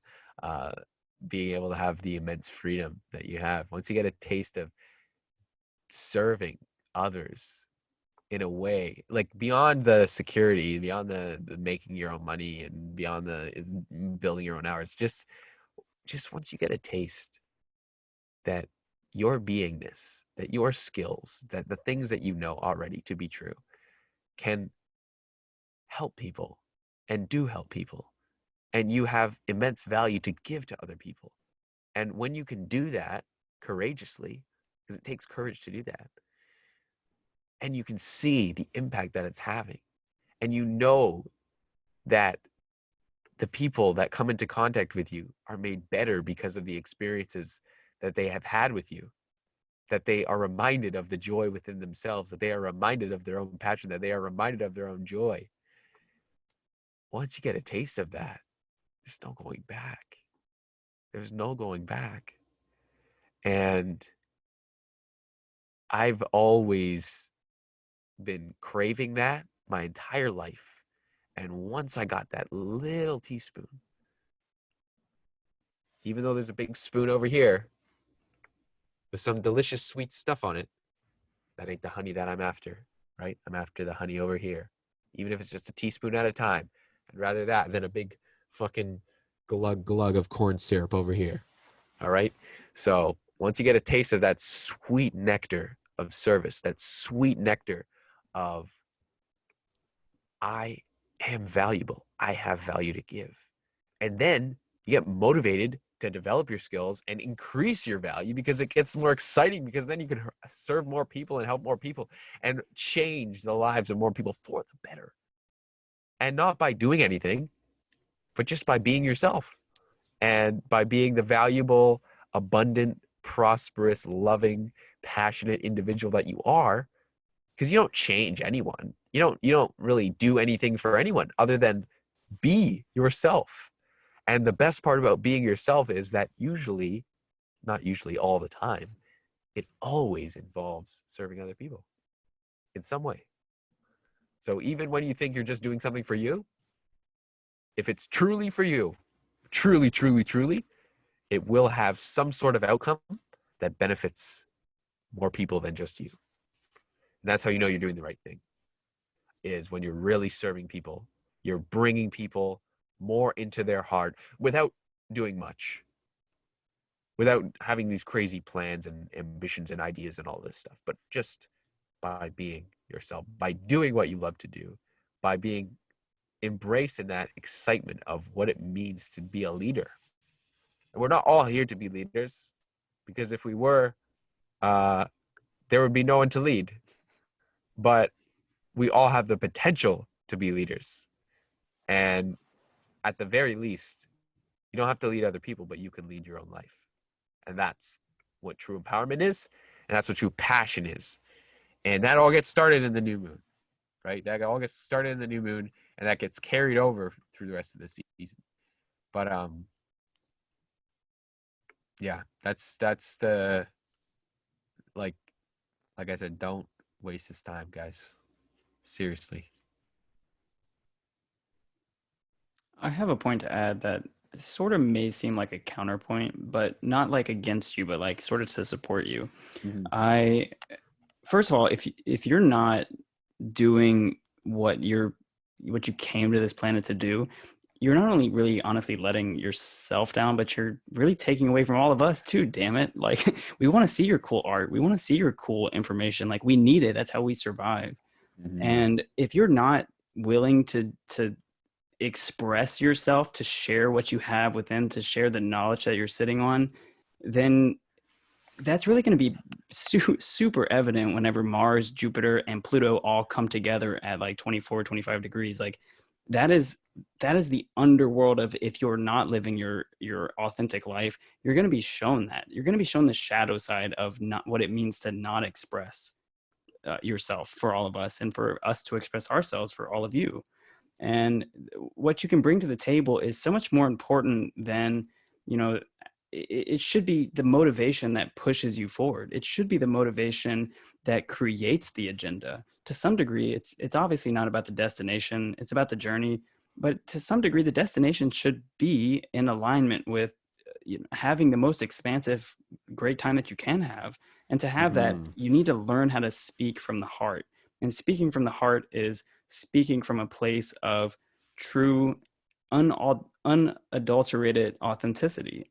being able to have the immense freedom that you have, once you get a taste of serving others in a way, like beyond the security, beyond the making your own money and beyond the building your own hours, just once you get a taste that your beingness, that your skills, that the things that you know already to be true can help people and do help people, and you have immense value to give to other people. And when you can do that courageously, because it takes courage to do that, and you can see the impact that it's having. And you know that the people that come into contact with you are made better because of the experiences that they have had with you, that they are reminded of the joy within themselves, that they are reminded of their own passion, that they are reminded of their own joy. Once you get a taste of that, there's no going back. There's no going back. And I've always been craving that my entire life. And once I got that little teaspoon, even though there's a big spoon over here with some delicious sweet stuff on it, that ain't the honey that I'm after, right? I'm after the honey over here. Even if it's just a teaspoon at a time. I'd rather that than a big fucking glug glug of corn syrup over here. All right? So once you get a taste of that sweet nectar of service, that sweet nectar of I am valuable, I have value to give. And then you get motivated to develop your skills and increase your value because it gets more exciting, because then you can serve more people and help more people and change the lives of more people for the better. And not by doing anything, but just by being yourself and by being the valuable, abundant, prosperous, loving, passionate individual that you are. Because you don't change anyone. You don't really do anything for anyone other than be yourself. And the best part about being yourself is that usually, not usually all the time, it always involves serving other people in some way. So even when you think you're just doing something for you, if it's truly for you, truly, truly, truly, it will have some sort of outcome that benefits more people than just you. And that's how you know you're doing the right thing, is when you're really serving people. You're bringing people more into their heart without doing much, without having these crazy plans and ambitions and ideas and all this stuff, but just by being yourself, by doing what you love to do, by being embraced in that excitement of what it means to be a leader. And we're not all here to be leaders, because if we were, there would be no one to lead. But we all have the potential to be leaders. And at the very least, you don't have to lead other people, but you can lead your own life. And that's what true empowerment is. And that's what true passion is. And that all gets started in the new moon, right? That all gets started in the new moon, and that gets carried over through the rest of the season. But yeah, that's the, like I said, don't waste this time, guys. Seriously. I have a point to add that sort of may seem like a counterpoint, but not like against you, but like sort of to support you. Mm-hmm. I First of all, if you're not doing what you came to this planet to do, you're not only really honestly letting yourself down, but you're really taking away from all of us too, damn it. Like we want to see your cool art. We want to see your cool information. Like we need it. That's how we survive. Mm-hmm. And if you're not willing to express yourself, to share what you have within, to share the knowledge that you're sitting on, then that's really going to be super evident whenever Mars, Jupiter, and Pluto all come together at like 24, 25 degrees. Like that is the underworld of, if you're not living your authentic life, you're going to be shown that. You're going to be shown the shadow side of not what it means to not express yourself for all of us, and for us to express ourselves for all of you. And what you can bring to the table is so much more important than, it should be the motivation that pushes you forward. It should be the motivation that creates the agenda. To some degree, it's obviously not about the destination, it's about the journey. But to some degree, the destination should be in alignment with having the most expansive, great time that you can have. And to have that, you need to learn how to speak from the heart. And speaking from the heart is speaking from a place of true, unadulterated authenticity.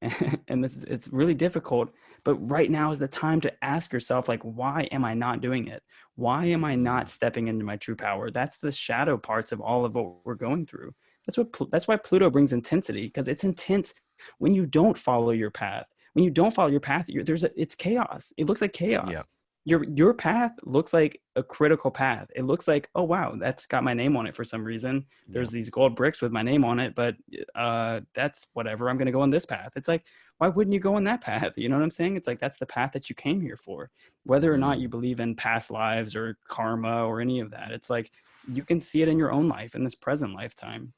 And it's really difficult, but right now is the time to ask yourself, like, why am I not doing it? Why am I not stepping into my true power? That's the shadow parts of all of what we're going through. That's why Pluto brings intensity, because it's intense when you don't follow your path. When you don't follow your path, it's chaos. It looks like chaos. Yeah. your path looks like a critical path. It looks like, oh wow, that's got my name on it for some reason. Yeah. There's these gold bricks with my name on it, but that's whatever. I'm going to go on this path. It's like, why wouldn't you go on that path? You know what I'm saying? It's like that's the path that you came here for. Whether or not you Mm, believe in past lives or karma or any of that, it's like you can see it in your own life in this present lifetime.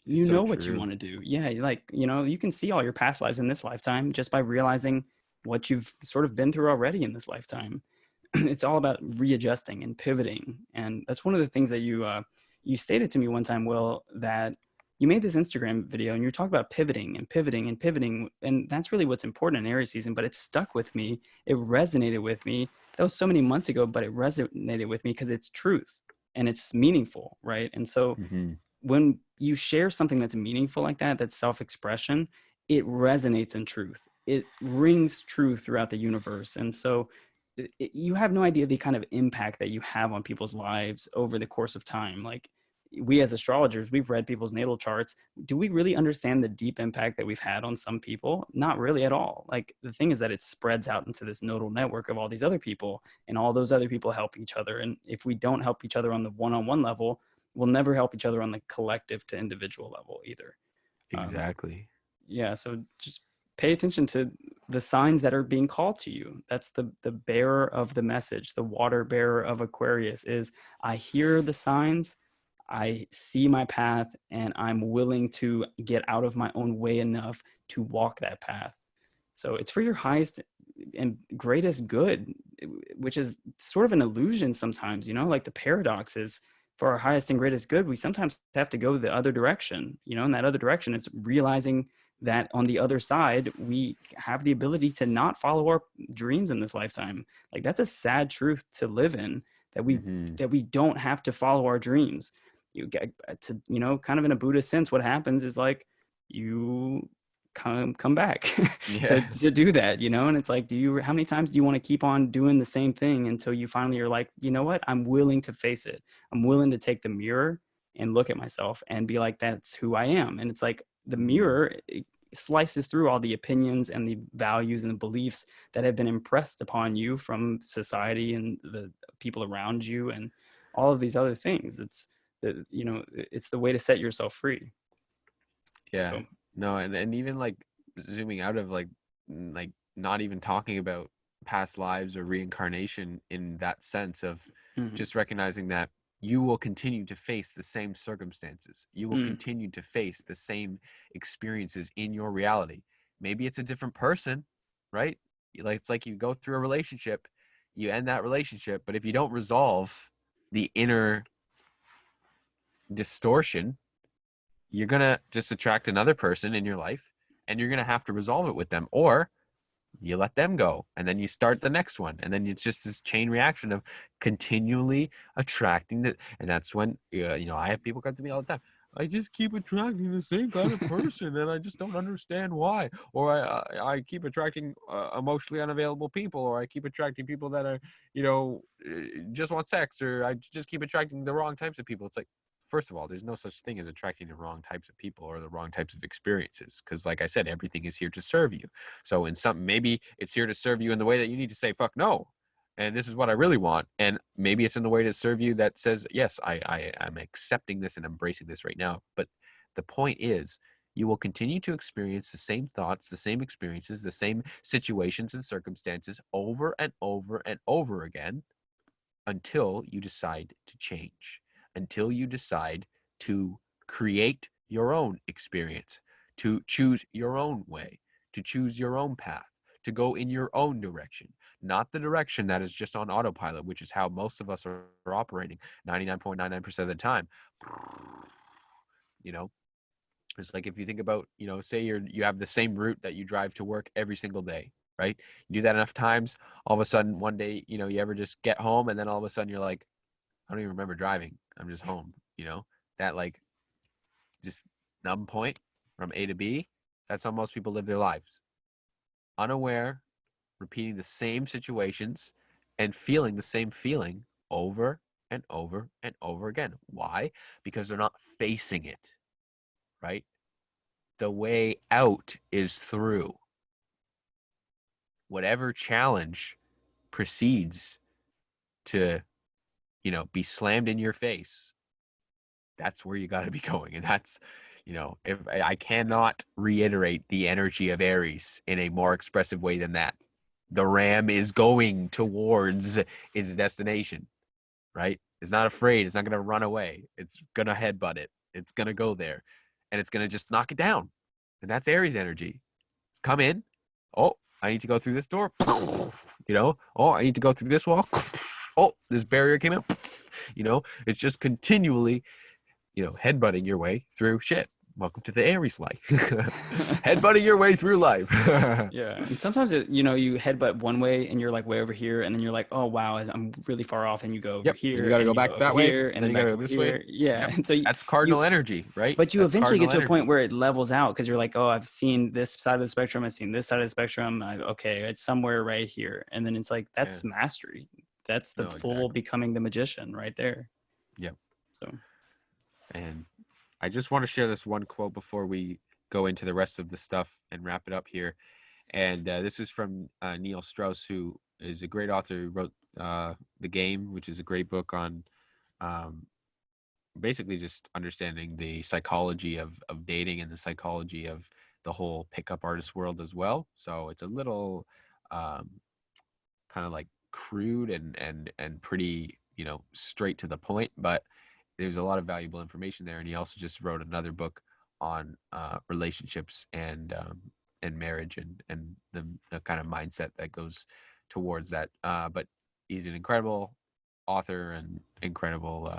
it's You so know what you true. want to do. Yeah, like, you can see all your past lives in this lifetime just by realizing what you've sort of been through already in this lifetime. It's all about readjusting and pivoting, and that's one of the things that you stated to me one time, Will, that you made this Instagram video and you talk about pivoting and pivoting and pivoting, and that's really what's important in Aries season. But it stuck with me. It resonated with me. That was so many months ago, but it resonated with me because it's truth and it's meaningful, right? And so Hmm. when you share something that's meaningful like that, that's self-expression, it resonates in truth. It rings true throughout the universe. And so you have no idea the kind of impact that you have on people's lives over the course of time. Like, we as astrologers, we've read people's natal charts. Do we really understand the deep impact that we've had on some people? Not really at all. Like, the thing is that it spreads out into this nodal network of all these other people, and all those other people help each other. And if we don't help each other on the one-on-one level, we'll never help each other on the collective to individual level either. Um, Exactly. yeah, so just pay attention to the signs that are being called to you. That's the bearer of the message. The water bearer of Aquarius is, I hear the signs, I see my path, and I'm willing to get out of my own way enough to walk that path. So it's for your highest and greatest good, which is sort of an illusion sometimes, like the paradox is, for our highest and greatest good, we sometimes have to go the other direction, and that other direction is realizing that on the other side, we have the ability to not follow our dreams in this lifetime. Like, that's a sad truth to live in, that we Hmm. that we don't have to follow our dreams. You get to, kind of in a Buddhist sense, what happens is like you come back Yeah. to do that, and it's like, how many times do you want to keep on doing the same thing until you finally are like, you know what, I'm willing to face it. I'm willing to take the mirror and look at myself and be like, that's who I am. And it's like the Hmm. mirror, it slices through all the opinions and the values and the beliefs that have been impressed upon you from society and the people around you and all of these other things. It's the way to set yourself free. Yeah. So No, and even like zooming out of like not even talking about past lives or reincarnation in that sense of mhm. just recognizing that you will continue to face the same circumstances. You will Mm. continue to face the same experiences in your reality. Maybe it's a different person, right? Like it's like you go through a relationship, you end that relationship, but if you don't resolve the inner distortion, you're gonna just attract another person in your life and you're gonna have to resolve it with them, or you let them go and then you start the next one, and then it's just this chain reaction of continually attracting the. And that's when I have people come to me all the time. I just keep attracting the same kind of person, and I just don't understand why. Or I keep attracting emotionally unavailable people, or I keep attracting people that are, just want sex, or I just keep attracting the wrong types of people. It's like, first of all, there's no such thing as attracting the wrong types of people or the wrong types of experiences, because, like I said, everything is here to serve you. So in some, maybe it's here to serve you in the way that you need to say fuck no, and this is what I really want. And maybe it's in the way to serve you that says, yes, I'm accepting this and embracing this right now. But the point is, you will continue to experience the same thoughts, the same experiences, the same situations and circumstances over and over and over again until you decide to change, until you decide to create your own experience, to choose your own way, to choose your own path, to go in your own direction, not the direction that is just on autopilot, which is how most of us are operating 99.99% of the time. You know, it's like if you think about, say you have the same route that you drive to work every single day, right? You do that enough times, all of a sudden one day, you ever just get home and then all of a sudden you're like, I don't even remember driving. I'm just home, that like just numb point from A to B. That's how most people live their lives. Unaware, repeating the same situations and feeling the same feeling over and over and over again. Why? Because they're not facing it, right? The way out is through. Whatever challenge proceeds to, you know, be slammed in your face, that's where you got to be going. And that's, you know, if I cannot reiterate the energy of Aries in a more expressive way than that. The ram is going towards its destination, right? It's not afraid. It's not going to run away. It's going to headbutt it. It's going to go there, and it's going to just knock it down. And that's Aries energy. Come in. Oh, I need to go through this door. You know, oh, I need to go through this wall. Oh, this barrier came in. You know, it's just continually, you know, headbutting your way through shit. Welcome to the Aries life. Headbutting your way through life. Yeah, and sometimes you know, you headbutt one way and you're like way over here, and then you're like, oh wow, I'm really far off, and you go over Yep. And you here, got to and go you go back over that way. here, and Then then you got back to go over this way. here. Yeah, Yep. and so That's you cardinal energy, right? but you That's eventually cardinal get to a energy. point where it levels out because you're like, oh, I've seen this side of the spectrum, I've seen this side of the spectrum. Okay, it's somewhere right here, and then it's like Yeah. that's mastery. That's the No, full exactly. becoming the magician right there. Yep. So And I just want to share this one quote before we go into the rest of the stuff and wrap it up here. And this is from Neil Strauss, who is a great author who wrote The Game, which is a great book on um, basically just understanding the psychology of dating and the psychology of the whole pickup artist world as well. So it's a little um, kind of like crude and pretty, you know, straight to the point, but there's a lot of valuable information there. And he also just wrote another book on relationships and marriage and the kind of mindset that goes towards that. But he's an incredible author and incredible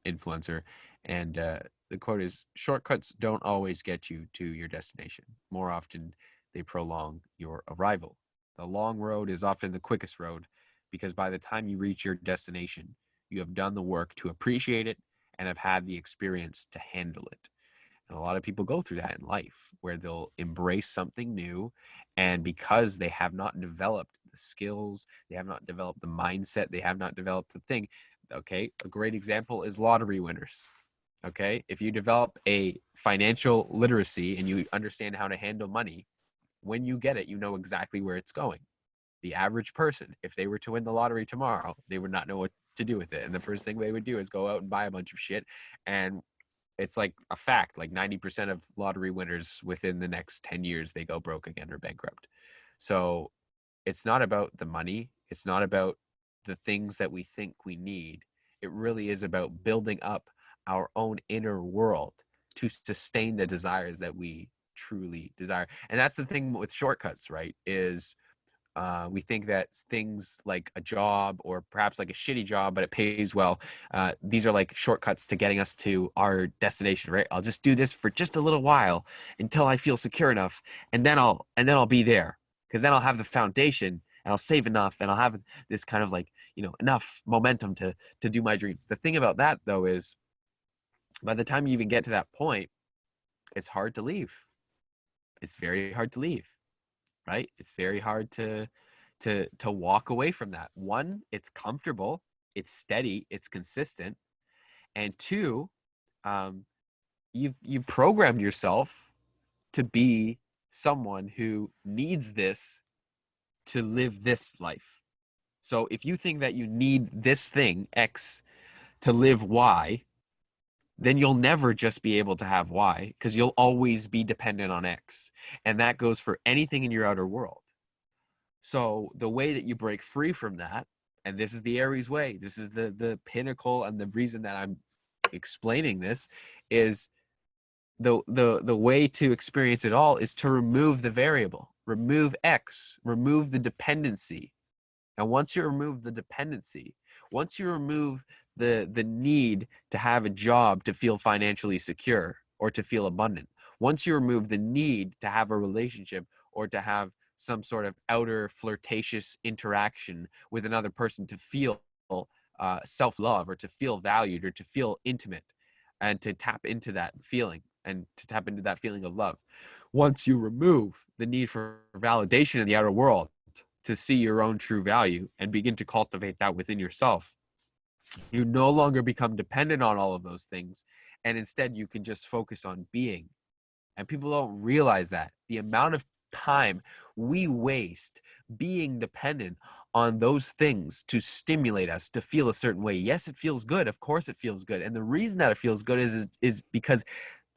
influencer. And the quote is, "Shortcuts don't always get you to your destination. More often, they prolong your arrival. The long road is often the quickest road because by the time you reach your destination, you have done the work to appreciate it and have had the experience to handle it." And a lot of people go through that in life where they'll embrace something new. And because they have not developed the skills, they have not developed the mindset, they have not developed the thing. Okay. A great example is lottery winners. Okay. If you develop a financial literacy and you understand how to handle money, when you get it, you know exactly where it's going. The average person, if they were to win the lottery tomorrow, they would not know what to do with it. And the first thing they would do is go out and buy a bunch of shit. And it's like a fact, like 90% of lottery winners within the next 10 years, they go broke again or bankrupt. So it's not about the money. It's not about the things that we think we need. It really is about building up our own inner world to sustain the desires that we truly desire. And that's the thing with shortcuts, right? Is we think that things like a job or perhaps like a shitty job, but it pays well. These are like shortcuts to getting us to our destination, right? I'll just do this for just a little while until I feel secure enough, and then I'll be there because then I'll have the foundation and I'll save enough and I'll have this kind of like, you know, enough momentum to do my dream. The thing about that though is by the time you even get to that point, it's hard to leave. It's very hard to leave, right? It's very hard to walk away from that. One, it's comfortable, it's steady, it's consistent, and two, um, you've programmed yourself to be someone who needs this to live this life. So if you think that you need this thing X to live Y, then you'll never just be able to have Y because you'll always be dependent on X. And that goes for anything in your outer world. So the way that you break free from that, and this is the Aries way, this is the pinnacle, and the reason that I'm explaining this is the way to experience it all is to remove the variable, remove X, remove the dependency. And once you remove the dependency, once you remove the need to have a job to feel financially secure or to feel abundant, once you remove the need to have a relationship or to have some sort of outer flirtatious interaction with another person to feel self-love or to feel valued or to feel intimate and to tap into that feeling and to tap into that feeling of love. Once you remove the need for validation in the outer world to see your own true value and begin to cultivate that within yourself, you no longer become dependent on all of those things. And instead, you can just focus on being. And people don't realize that the amount of time we waste being dependent on those things to stimulate us to feel a certain way. Yes, it feels good. Of course it feels good. And the reason that it feels good is because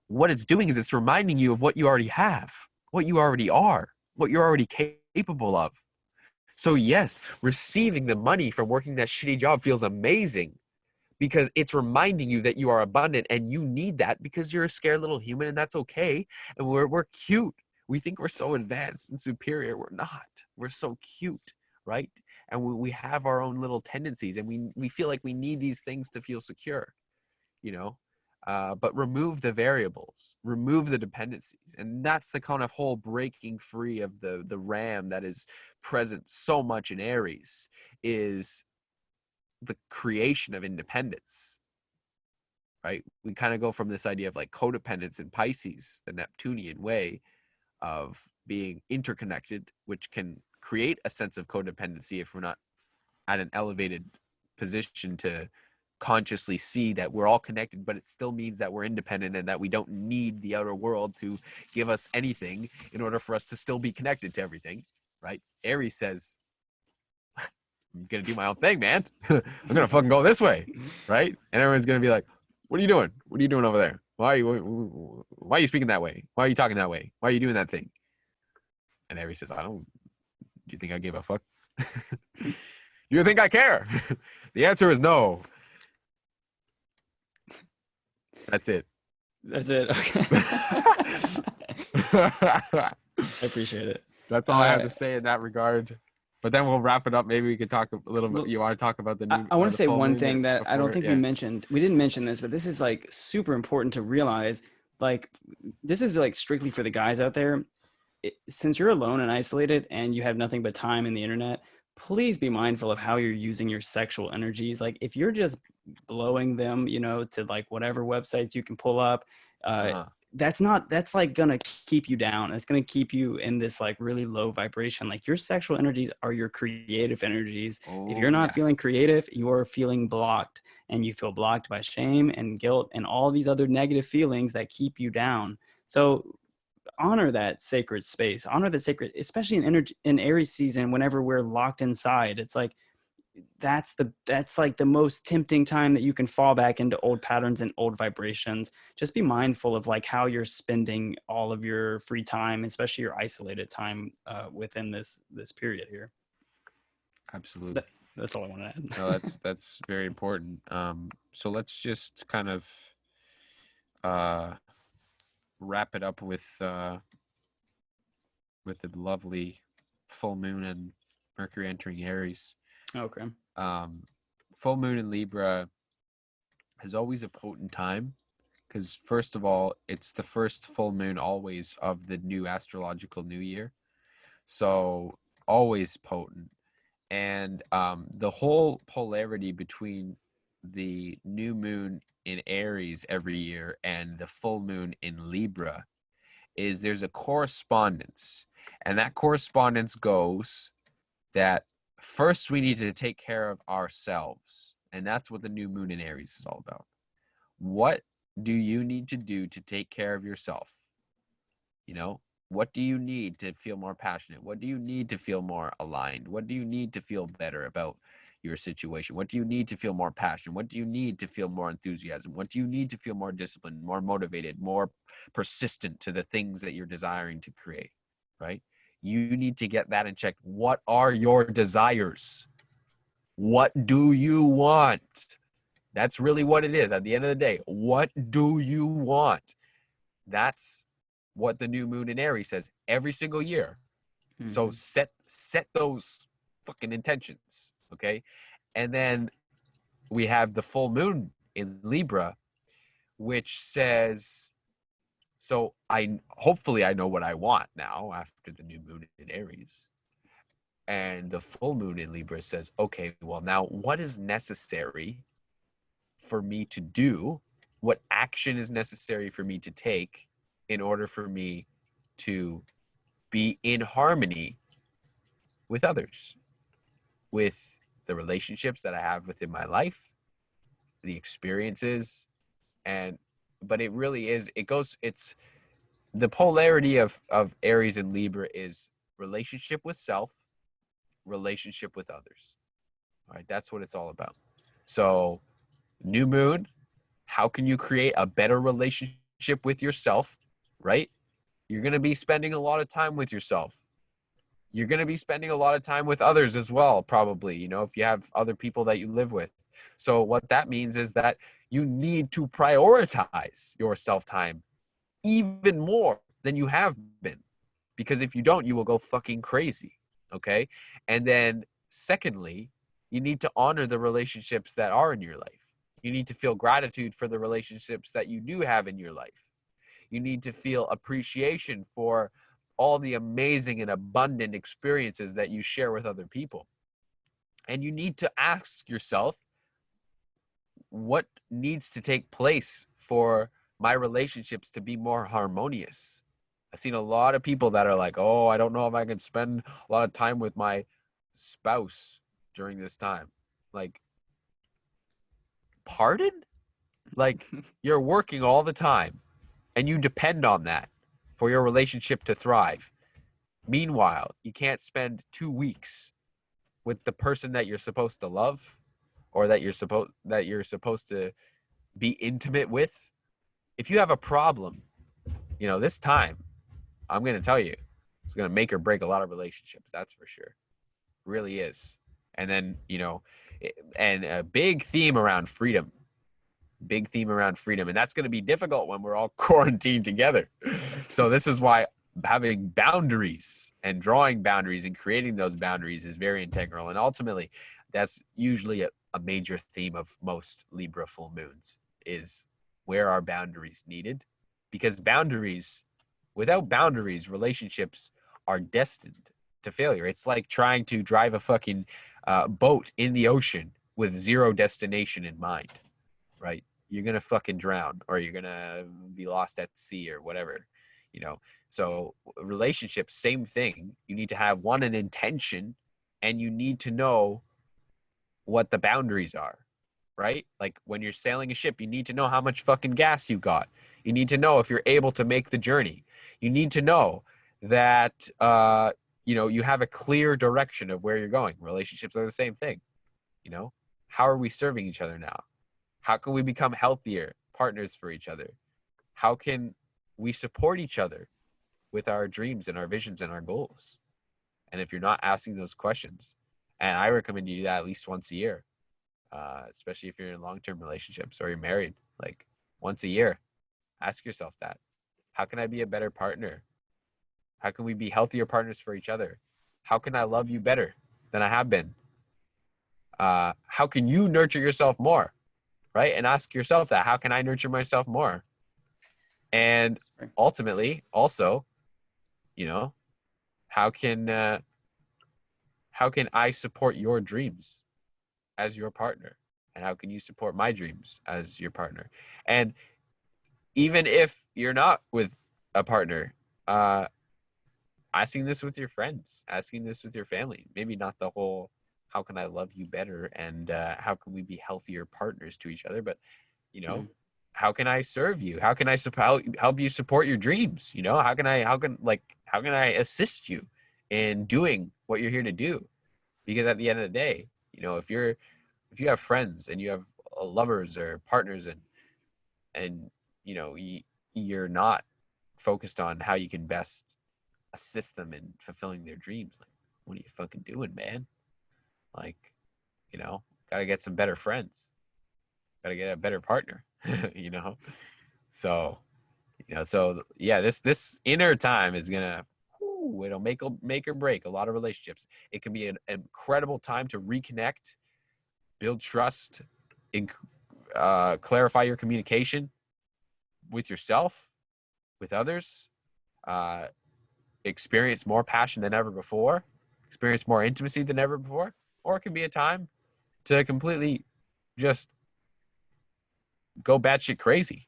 what it's doing is it's reminding you of what you already have, what you already are, what you're already capable of. So yes, receiving the money from working that shitty job feels amazing because it's reminding you that you are abundant and you need that because you're a scared little human, and that's okay. And we're cute. We think we're so advanced and superior. We're not. We're so cute, right? And we have our own little tendencies, and we feel like we need these things to feel secure, you know? But remove the variables, remove the dependencies. And that's the kind of whole breaking free of the ram that is present so much in Aries, is the creation of independence, right? We kind of go from this idea of like codependence in Pisces, the Neptunian way of being interconnected, which can create a sense of codependency if we're not at an elevated position to consciously see that we're all connected, but it still means that we're independent and that we don't need the outer world to give us anything in order for us to still be connected to everything, right? Aries says, I'm gonna do my own thing, man. I'm gonna fucking go this way, right? And everyone's gonna be like, "What are you doing? What are you doing over there? Why are you speaking that way? Why are you talking that way? Why are you doing that thing?" And Aries says, "I don't. Do you think I give a fuck? You think I care?" The answer is no. That's it. That's it. Okay. I appreciate it. That's all I have to say in that regard. But then we'll wrap it up. Maybe we could talk a little bit. Well, You want to talk about the new? I want to the say full one moon thing that I don't before? think we Yeah. mentioned. We didn't mention this, but this is like super important to realize. Like, this is like strictly for the guys out there. Since you're alone and isolated and you have nothing but time in the internet, please be mindful of how you're using your sexual energies. Like, if you're just blowing them, to like whatever websites you can pull up, Uh-huh. that's like gonna keep you down. It's gonna keep you in this like really low vibration. Like, your sexual energies are your creative energies. If Oh you're not yeah. feeling creative, you are feeling blocked, and you feel blocked by shame and guilt and all these other negative feelings that keep you down. So honor that sacred space, honor the sacred, especially in energy in Aries season. Whenever we're locked inside, it's like that's like the most tempting time that you can fall back into old patterns and old vibrations. Just be mindful of like how you're spending all of your free time, especially your isolated time, within this period here. Absolutely. That's all I want to add. No, that's very important. So let's just kind of uh, wrap it up with the lovely full moon and Mercury entering Aries. Okay. Full moon in Libra is always a potent time because, first of all, it's the first full moon always of the new astrological new year, so always potent. And the whole polarity between the new moon in Aries every year and the full moon in Libra is there's a correspondence. And that correspondence goes that first we need to take care of ourselves. And that's what the new moon in Aries is all about. What do you need to do to take care of yourself? You know, what do you need to feel more passionate? What do you need to feel more aligned? What do you need to feel better about your situation? What do you need to feel more passion? What do you need to feel more enthusiasm? What do you need to feel more disciplined, more motivated, more persistent to the things that you're desiring to create, right? You need to get that in check. What are your desires? What do you want? That's really what it is at the end of the day. What do you want? That's what the new moon in Aries says every single year. So set those fucking intentions, okay? And then we have the full moon in Libra, which says, so hopefully I know what I want now after the new moon in Aries. And the full moon in Libra says, okay, well, now what is necessary for me to do? What action is necessary for me to take in order for me to be in harmony with others, with the relationships that I have within my life, the experiences, but it really is, it's the polarity of Aries and Libra is relationship with self, relationship with others. All right, that's what it's all about. So, new moon, how can you create a better relationship with yourself, right? You're going to be spending a lot of time with yourself. You're going to be spending a lot of time with others as well, probably, you know, if you have other people that you live with. So what that means is that you need to prioritize your self time even more than you have been. Because if you don't, you will go fucking crazy. Okay. And then, secondly, you need to honor the relationships that are in your life. You need to feel gratitude for the relationships that you do have in your life. You need to feel appreciation for all the amazing and abundant experiences that you share with other people. And you need to ask yourself, what needs to take place for my relationships to be more harmonious? I've seen a lot of people that are like, oh, I don't know if I can spend a lot of time with my spouse during this time. Like, pardon? Like, you're working all the time and you depend on that for your relationship to thrive. Meanwhile, you can't spend 2 weeks with the person that you're supposed to love or that you're supposed to be intimate with. If you have a problem, you know, this time, I'm going to tell you, it's going to make or break a lot of relationships. That's for sure. Really is. And then, you know, and a big theme around freedom. Big theme around freedom. And that's going to be difficult when we're all quarantined together. So this is why having boundaries and drawing boundaries and creating those boundaries is very integral. And ultimately, that's usually a major theme of most Libra full moons is where are boundaries needed? Because without boundaries, relationships are destined to failure. It's like trying to drive a fucking boat in the ocean with zero destination in mind, right? You're going to fucking drown or you're going to be lost at sea or whatever, you know? So relationships, same thing. You need to have an intention, and you need to know what the boundaries are, right? Like when you're sailing a ship, you need to know how much fucking gas you got. You need to know if you're able to make the journey. You need to know that, you know, you have a clear direction of where you're going. Relationships are the same thing. You know, how are we serving each other now? How can we become healthier partners for each other? How can we support each other with our dreams and our visions and our goals? And if you're not asking those questions, and I recommend you do that at least once a year, especially if you're in long-term relationships or you're married, like once a year, ask yourself that. How can I be a better partner? How can we be healthier partners for each other? How can I love you better than I have been? How can you nurture yourself more? Right? And ask yourself that. How can I nurture myself more? And ultimately, also, you know, how can I support your dreams as your partner? And how can you support my dreams as your partner? And even if you're not with a partner, asking this with your friends, asking this with your family, maybe not the whole, how can I love you better? And how can we be healthier partners to each other? But, you know, how can I serve you? How can I help you support your dreams? You know, how can I assist you in doing what you're here to do? Because at the end of the day, you know, if you have friends and you have lovers or partners and you know, you're not focused on how you can best assist them in fulfilling their dreams, like, what are you fucking doing, man? Like, you know, gotta get some better friends, gotta get a better partner. You know, so yeah, this inner time is gonna, it'll make or break a lot of relationships. It can be an incredible time to reconnect, build trust, clarify your communication with yourself, with others, experience more passion than ever before, experience more intimacy than ever before. Or it can be a time to completely just go batshit crazy,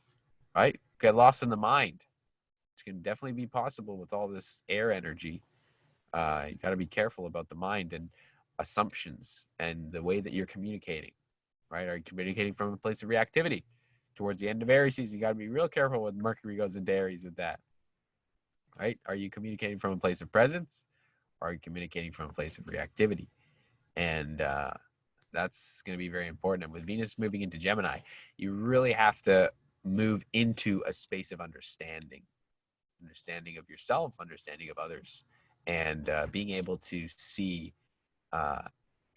right? Get lost in the mind, which can definitely be possible with all this air energy. You got to be careful about the mind and assumptions and the way that you're communicating, right? Are you communicating from a place of reactivity? Towards the end of Aries season, you got to be real careful when Mercury goes into Aries with that. right? Are you communicating from a place of presence, or are you communicating from a place of reactivity? And that's going to be very important. And with Venus moving into Gemini, you really have to move into a space of understanding of yourself, understanding of others, and being able to see uh,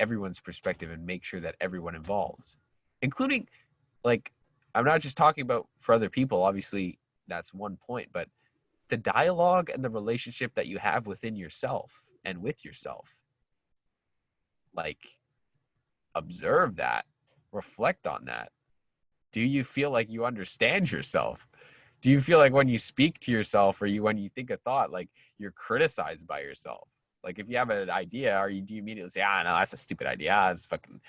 everyone's perspective and make sure that everyone involved, including, like, I'm not just talking about for other people, obviously that's one point, but the dialogue and the relationship that you have within yourself and with yourself, like, observe that, reflect on that. Do you feel like you understand yourself? Do you feel like when you speak to yourself, or when you think a thought, like, you're criticized by yourself? Like, if you have an idea, do you immediately say, no, that's a stupid idea, it's fucking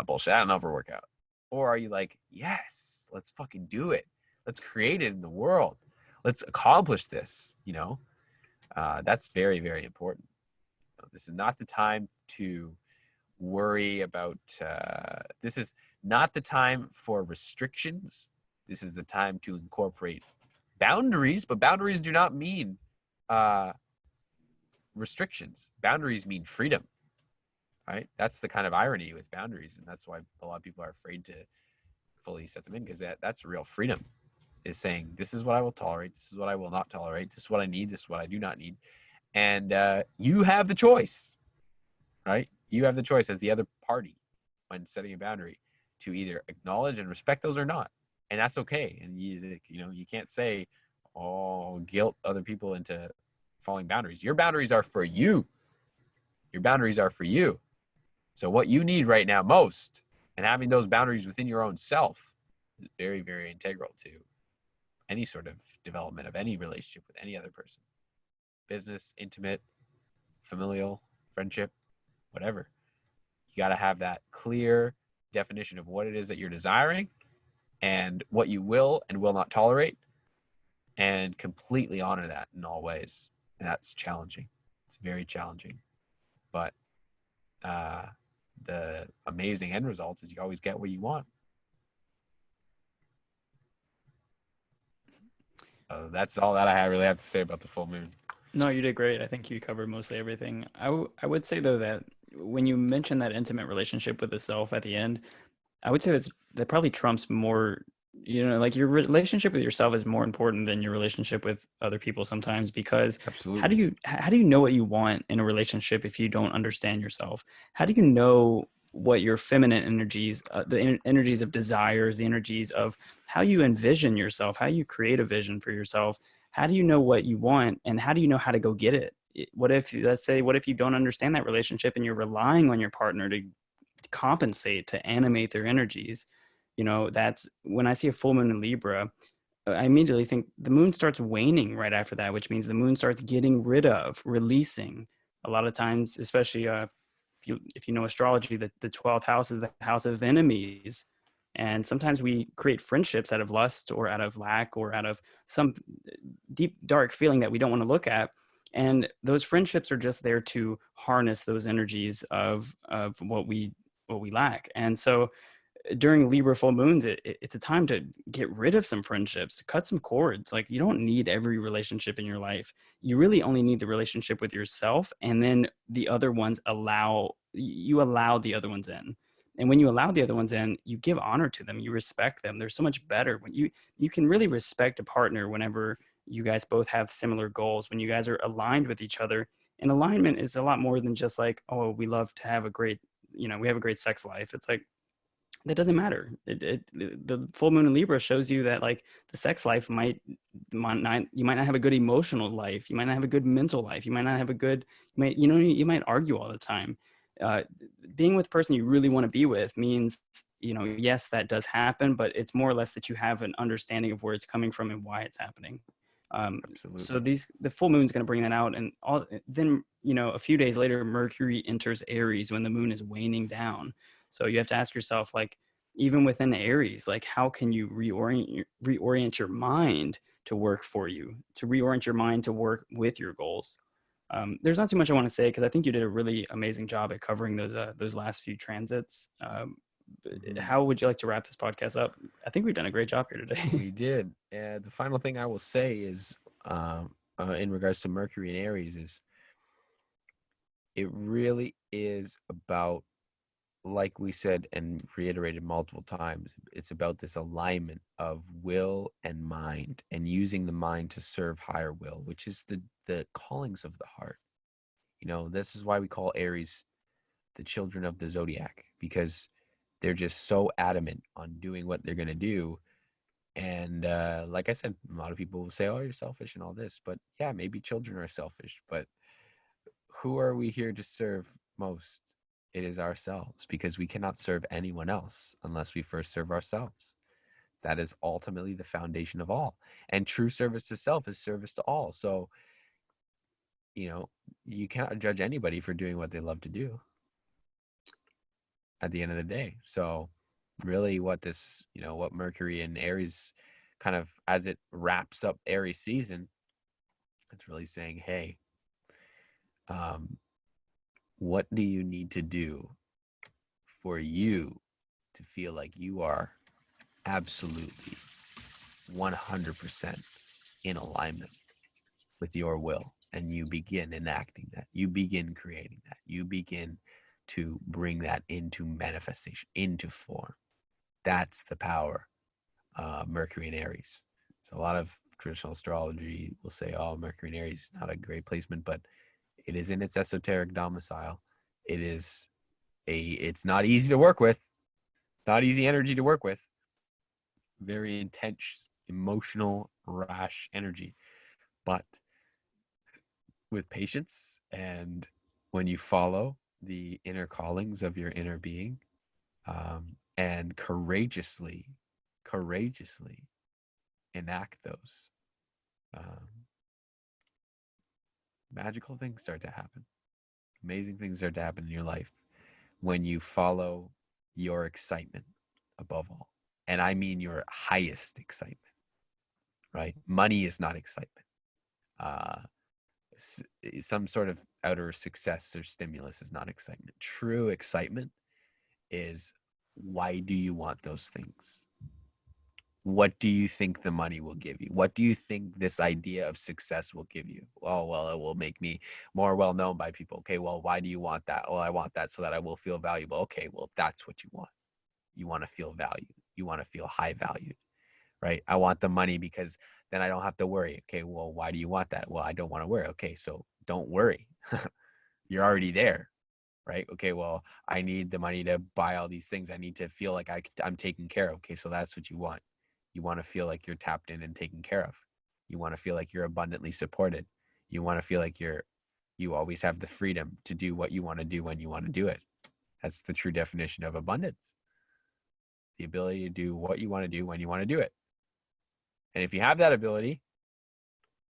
bullshit, I don't know if it'll work out? Or are you like, yes, let's fucking do it, let's create it in the world, let's accomplish this, that's very, very important. This is not the time to worry about, this is not the time for restrictions. This is the time to incorporate boundaries, but boundaries do not mean restrictions. Boundaries mean freedom, right? That's the kind of irony with boundaries, and that's why a lot of people are afraid to fully set them in, because that's real freedom, is saying, this is what I will tolerate, this is what I will not tolerate, this is what I need, this is what I do not need. And you have the choice, right? You have the choice as the other party when setting a boundary to either acknowledge and respect those or not. And that's okay. And you can't say, guilt other people into following boundaries. Your boundaries are for you. Your boundaries are for you. So what you need right now most, and having those boundaries within your own self, is very, very integral to any sort of development of any relationship with any other person. Business, intimate, familial, friendship, whatever. You got to have that clear definition of what it is that you're desiring and what you will and will not tolerate, and completely honor that in all ways. And that's challenging. It's very challenging. But the amazing end result is you always get what you want. So that's all that I really have to say about the full moon. No, you did great. I think you covered mostly everything. I would say though that when you mention that intimate relationship with the self at the end, I would say that probably trumps more, like your relationship with yourself is more important than your relationship with other people sometimes, because Absolutely. how do you know what you want in a relationship if you don't understand yourself? How do you know what your feminine energies, the energies of desires, the energies of how you envision yourself, how you create a vision for yourself? How do you know what you want, and how do you know how to go get it? What if, let's say, what if you don't understand that relationship and you're relying on your partner to compensate, to animate their energies? That's when I see a full moon in Libra, I immediately think the moon starts waning right after that, which means the moon starts getting rid of, releasing. A lot of times, especially if you know astrology, that the 12th house is the house of enemies. And sometimes we create friendships out of lust or out of lack or out of some deep, dark feeling that we don't want to look at. And those friendships are just there to harness those energies of what we lack. And so during Libra full moons, it's a time to get rid of some friendships, cut some cords. Like, you don't need every relationship in your life. You really only need the relationship with yourself, and then the other ones allow the other ones in. And when you allow the other ones in, you give honor to them, you respect them. They're so much better when you can really respect a partner whenever you guys both have similar goals, when you guys are aligned with each other. And alignment is a lot more than just like, oh, we love to have a great, we have a great sex life. It's like, that doesn't matter. The full moon in Libra shows you that, like, the sex life might not, you might not have a good emotional life. You might not have a good mental life. You might not have a good, you might argue all the time. Uh, Being with the person you really want to be with means, yes, that does happen, but it's more or less that you have an understanding of where it's coming from and why it's happening. So Absolutely. the full moon is going to bring that out, and then a few days later, Mercury enters Aries when the moon is waning down. So you have to ask yourself, like, even within Aries, like, how can you reorient your mind to work for you, to reorient your mind to work with your goals? There's not too much I want to say, because I think you did a really amazing job at covering those last few transits. How would you like to wrap this podcast up? I think we've done a great job here today. We did. And the final thing I will say is, in regards to Mercury and Aries is it really is about, like we said and reiterated multiple times, it's about this alignment of will and mind, and using the mind to serve higher will, which is the callings of the heart. This is why we call Aries the children of the zodiac, because they're just so adamant on doing what they're going to do. And like I said, a lot of people will say, oh, you're selfish and all this, but yeah, maybe children are selfish, but who are we here to serve most? It is ourselves, because we cannot serve anyone else unless we first serve ourselves. That is ultimately the foundation of all. And true service to self is service to all. So, you cannot judge anybody for doing what they love to do at the end of the day. So, really, what Mercury and Aries kind of, as it wraps up Aries season, it's really saying, hey, what do you need to do for you to feel like you are absolutely 100% in alignment with your will? And you begin enacting that. You begin creating that. You begin to bring that into manifestation, into form. That's the power, Mercury and Aries. So a lot of traditional astrology will say, oh, Mercury and Aries is not a great placement, but it is in its esoteric domicile. It's not easy to work with, not easy energy to work with. Very intense, emotional, rash energy. But with patience, and when you follow the inner callings of your inner being, and courageously enact those, um, magical things start to happen. Amazing things start to happen in your life when you follow your excitement above all. And I mean your highest excitement, right? Money is not excitement. Uh, some sort of outer success or stimulus is not excitement. True excitement is, why do you want those things? What do you think the money will give you? What do you think this idea of success will give you? Oh, well, it will make me more well known by people. Okay, well, why do you want that? Well, I want that so that I will feel valuable. Okay, well, that's what you want. You want to feel valued. You want to feel high valued, right? I want the money because then I don't have to worry. Okay, well, why do you want that? Well, I don't want to worry. Okay, so don't worry. You're already there, right? Okay, well, I need the money to buy all these things. I need to feel like I'm taken care of. Okay, so that's what you want. You want to feel like you're tapped in and taken care of. You want to feel like you're abundantly supported. You want to feel like you always have the freedom to do what you want to do when you want to do it. That's the true definition of abundance. The ability to do what you want to do when you want to do it. And if you have that ability,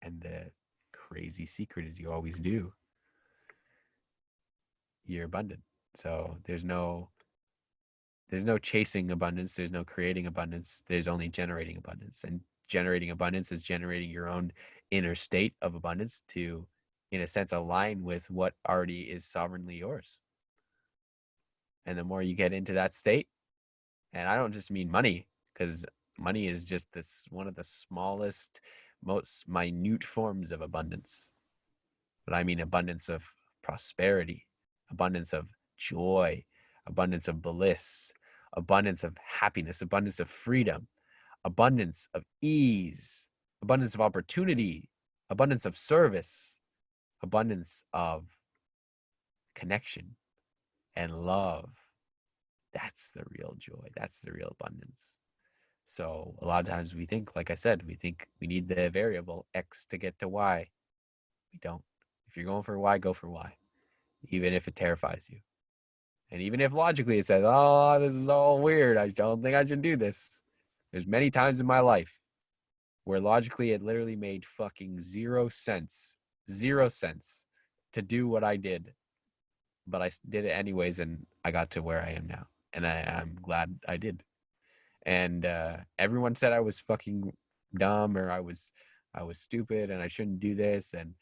and the crazy secret is you always do, you're abundant. So there's no chasing abundance, there's no creating abundance, there's only generating abundance. And generating abundance is generating your own inner state of abundance to, in a sense, align with what already is sovereignly yours. And the more you get into that state, and I don't just mean money, because money is just one of the smallest, most minute forms of abundance, but I mean abundance of prosperity, abundance of joy, abundance of bliss, abundance of happiness, abundance of freedom, abundance of ease, abundance of opportunity, abundance of service, abundance of connection and love. That's the real joy. That's the real abundance. So a lot of times we think, like I said, we think we need the variable X to get to Y. We don't. If you're going for Y, go for Y, even if it terrifies you. And even if logically it says, oh, this is all weird, I don't think I should do this. There's many times in my life where logically it literally made fucking 0 cents to do what I did. But I did it anyways, and I got to where I am now. And I'm glad I did. And everyone said I was fucking dumb, or I was stupid and I shouldn't do this, and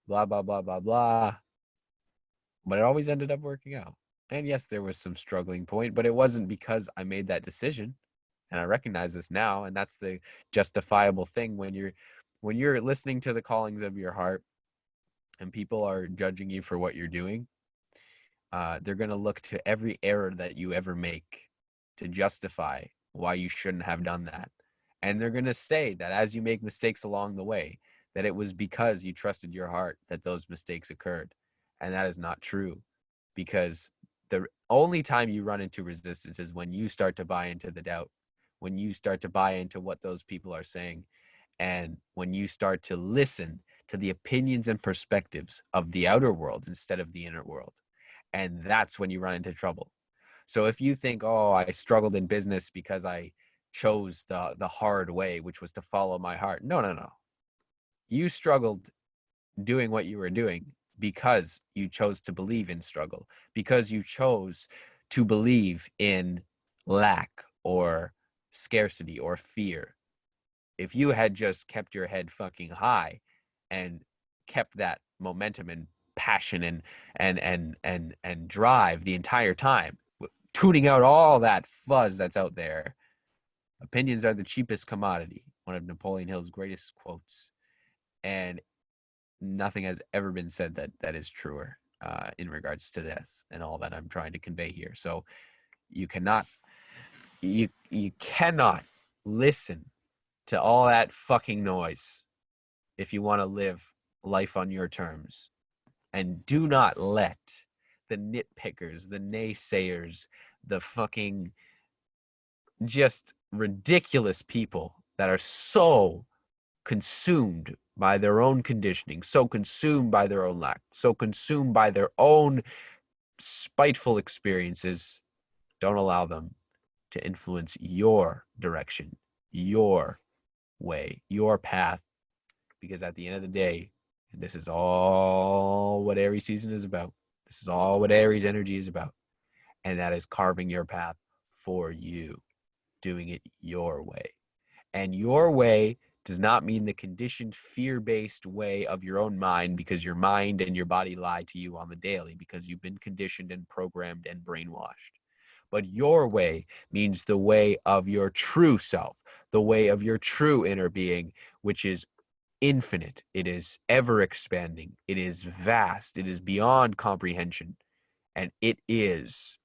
blah, blah, blah, blah, blah. But it always ended up working out. And yes, there was some struggling point, but it wasn't because I made that decision. And I recognize this now. And that's the justifiable thing when you're when you're listening to the callings of your heart and people are judging you for what you're doing, they're going to look to every error that you ever make to justify why you shouldn't have done that. And they're going to say that as you make mistakes along the way, that it was because you trusted your heart that those mistakes occurred. And that is not true, because the only time you run into resistance is when you start to buy into the doubt, when you start to buy into what those people are saying, and when you start to listen to the opinions and perspectives of the outer world instead of the inner world. And that's when you run into trouble. So if you think, oh, I struggled in business because I chose the hard way, which was to follow my heart. No, no, no. You struggled doing what you were doing because you chose to believe in struggle, because you chose to believe in lack or scarcity or fear. If you had just kept your head fucking high and kept that momentum and passion and drive the entire time, tuning out all that fuzz that's out there, opinions are the cheapest commodity, one of Napoleon Hill's greatest quotes. And nothing has ever been said that is truer in regards to this and all that I'm trying to convey here. So you cannot listen to all that fucking noise if you want to live life on your terms. And do not let the nitpickers, the naysayers, the fucking just ridiculous people that are so consumed by their own conditioning, so consumed by their own lack, so consumed by their own spiteful experiences, don't allow them to influence your direction, your way, your path. Because at the end of the day, this is all what Aries season is about. This is all what Aries energy is about. And that is carving your path for you, doing it your way. And your way does not mean the conditioned, fear-based way of your own mind, because your mind and your body lie to you on the daily because you've been conditioned and programmed and brainwashed. But your way means the way of your true self, the way of your true inner being, which is infinite. It is ever expanding. It is vast. It is beyond comprehension. And it is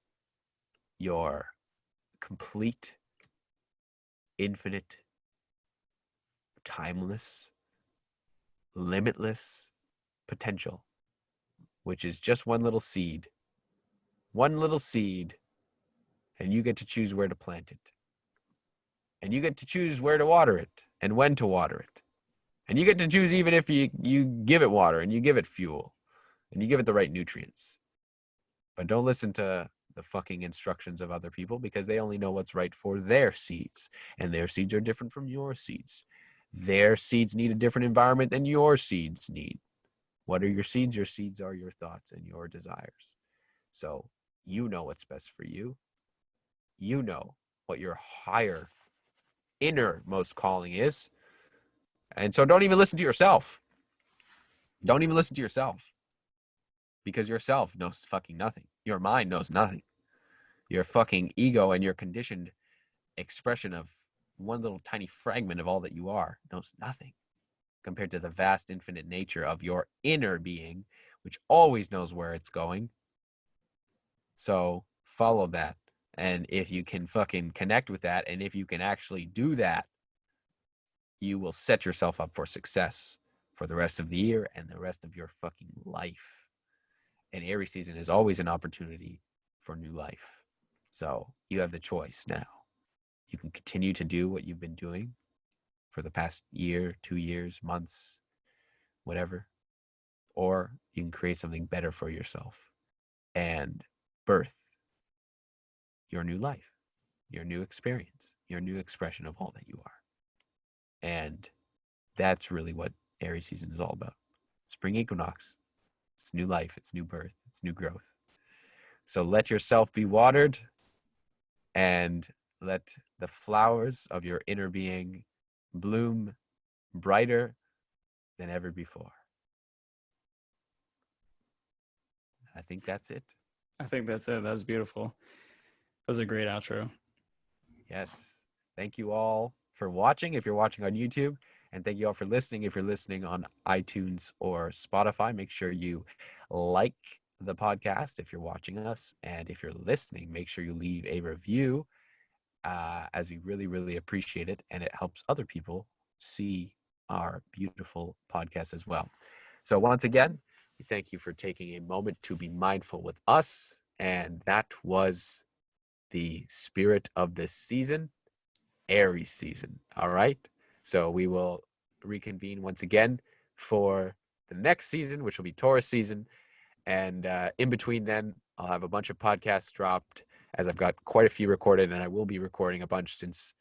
your complete, infinite, timeless, limitless potential, which is just one little seed. One little seed, and you get to choose where to plant it. And you get to choose where to water it and when to water it. And you get to choose even if you give it water and you give it fuel and you give it the right nutrients. But don't listen to the fucking instructions of other people, because they only know what's right for their seeds. And their seeds are different from your seeds. Their seeds need a different environment than your seeds need. What are your seeds? Your seeds are your thoughts and your desires. So you know what's best for you. You know what your higher innermost calling is. And so don't even listen to yourself. Don't even listen to yourself. Because yourself knows fucking nothing. Your mind knows nothing. Your fucking ego and your conditioned expression of one little tiny fragment of all that you are knows nothing compared to the vast infinite nature of your inner being, which always knows where it's going. So follow that. And if you can fucking connect with that, and if you can actually do that, you will set yourself up for success for the rest of the year and the rest of your fucking life. And Aries season is always an opportunity for new life. So you have the choice now. You can continue to do what you've been doing for the past year, 2 years, months, whatever, or you can create something better for yourself and birth your new life, your new experience, your new expression of all that you are. And that's really what Aries season is all about. Spring equinox, it's new life, it's new birth, it's new growth. So let yourself be watered and let the flowers of your inner being bloom brighter than ever before. I think that's it. I think that's it. That was beautiful. That was a great outro. Yes. Thank you all for watching if you're watching on YouTube. And thank you all for listening. If you're listening on iTunes or Spotify, make sure you like the podcast if you're watching us. And if you're listening, make sure you leave a review, as we really, really appreciate it. And it helps other people see our beautiful podcast as well. So once again, we thank you for taking a moment to be mindful with us. And that was the spirit of this season, Aries season. All right. So we will reconvene once again for the next season, which will be Taurus season. And in between then, I'll have a bunch of podcasts dropped, as I've got quite a few recorded, and I will be recording a bunch since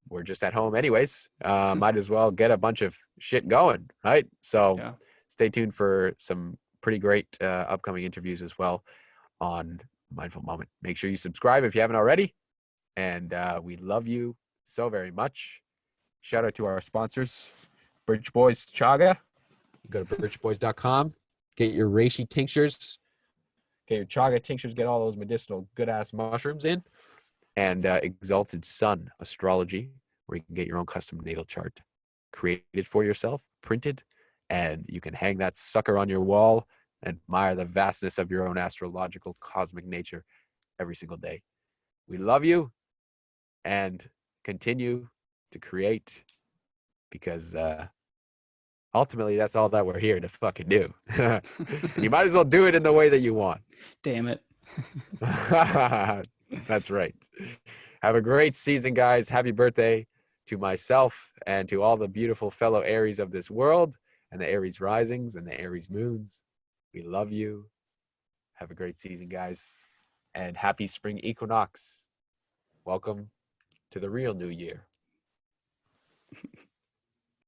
we're just at home anyways. Might as well get a bunch of shit going, right? So Yeah. stay tuned for some pretty great upcoming interviews as well on Mindful Moment. Make sure you subscribe if you haven't already. And we love you so very much. Shout out to our sponsors, Birch Boys Chaga. You go to birchboys.com, get your reishi tinctures, get your chaga tinctures, get all those medicinal good-ass mushrooms in, and Exalted Sun Astrology, where you can get your own custom natal chart created for yourself, printed, and you can hang that sucker on your wall and admire the vastness of your own astrological cosmic nature every single day. We love you, and continue to create, because ultimately that's all that we're here to fucking do. And you might as well do it in the way that you want. Damn it. That's right. Have a great season, guys. Happy birthday to myself and to all the beautiful fellow Aries of this world, and the Aries risings and the Aries moons. We love you. Have a great season, guys. And happy spring equinox. Welcome to the real new year.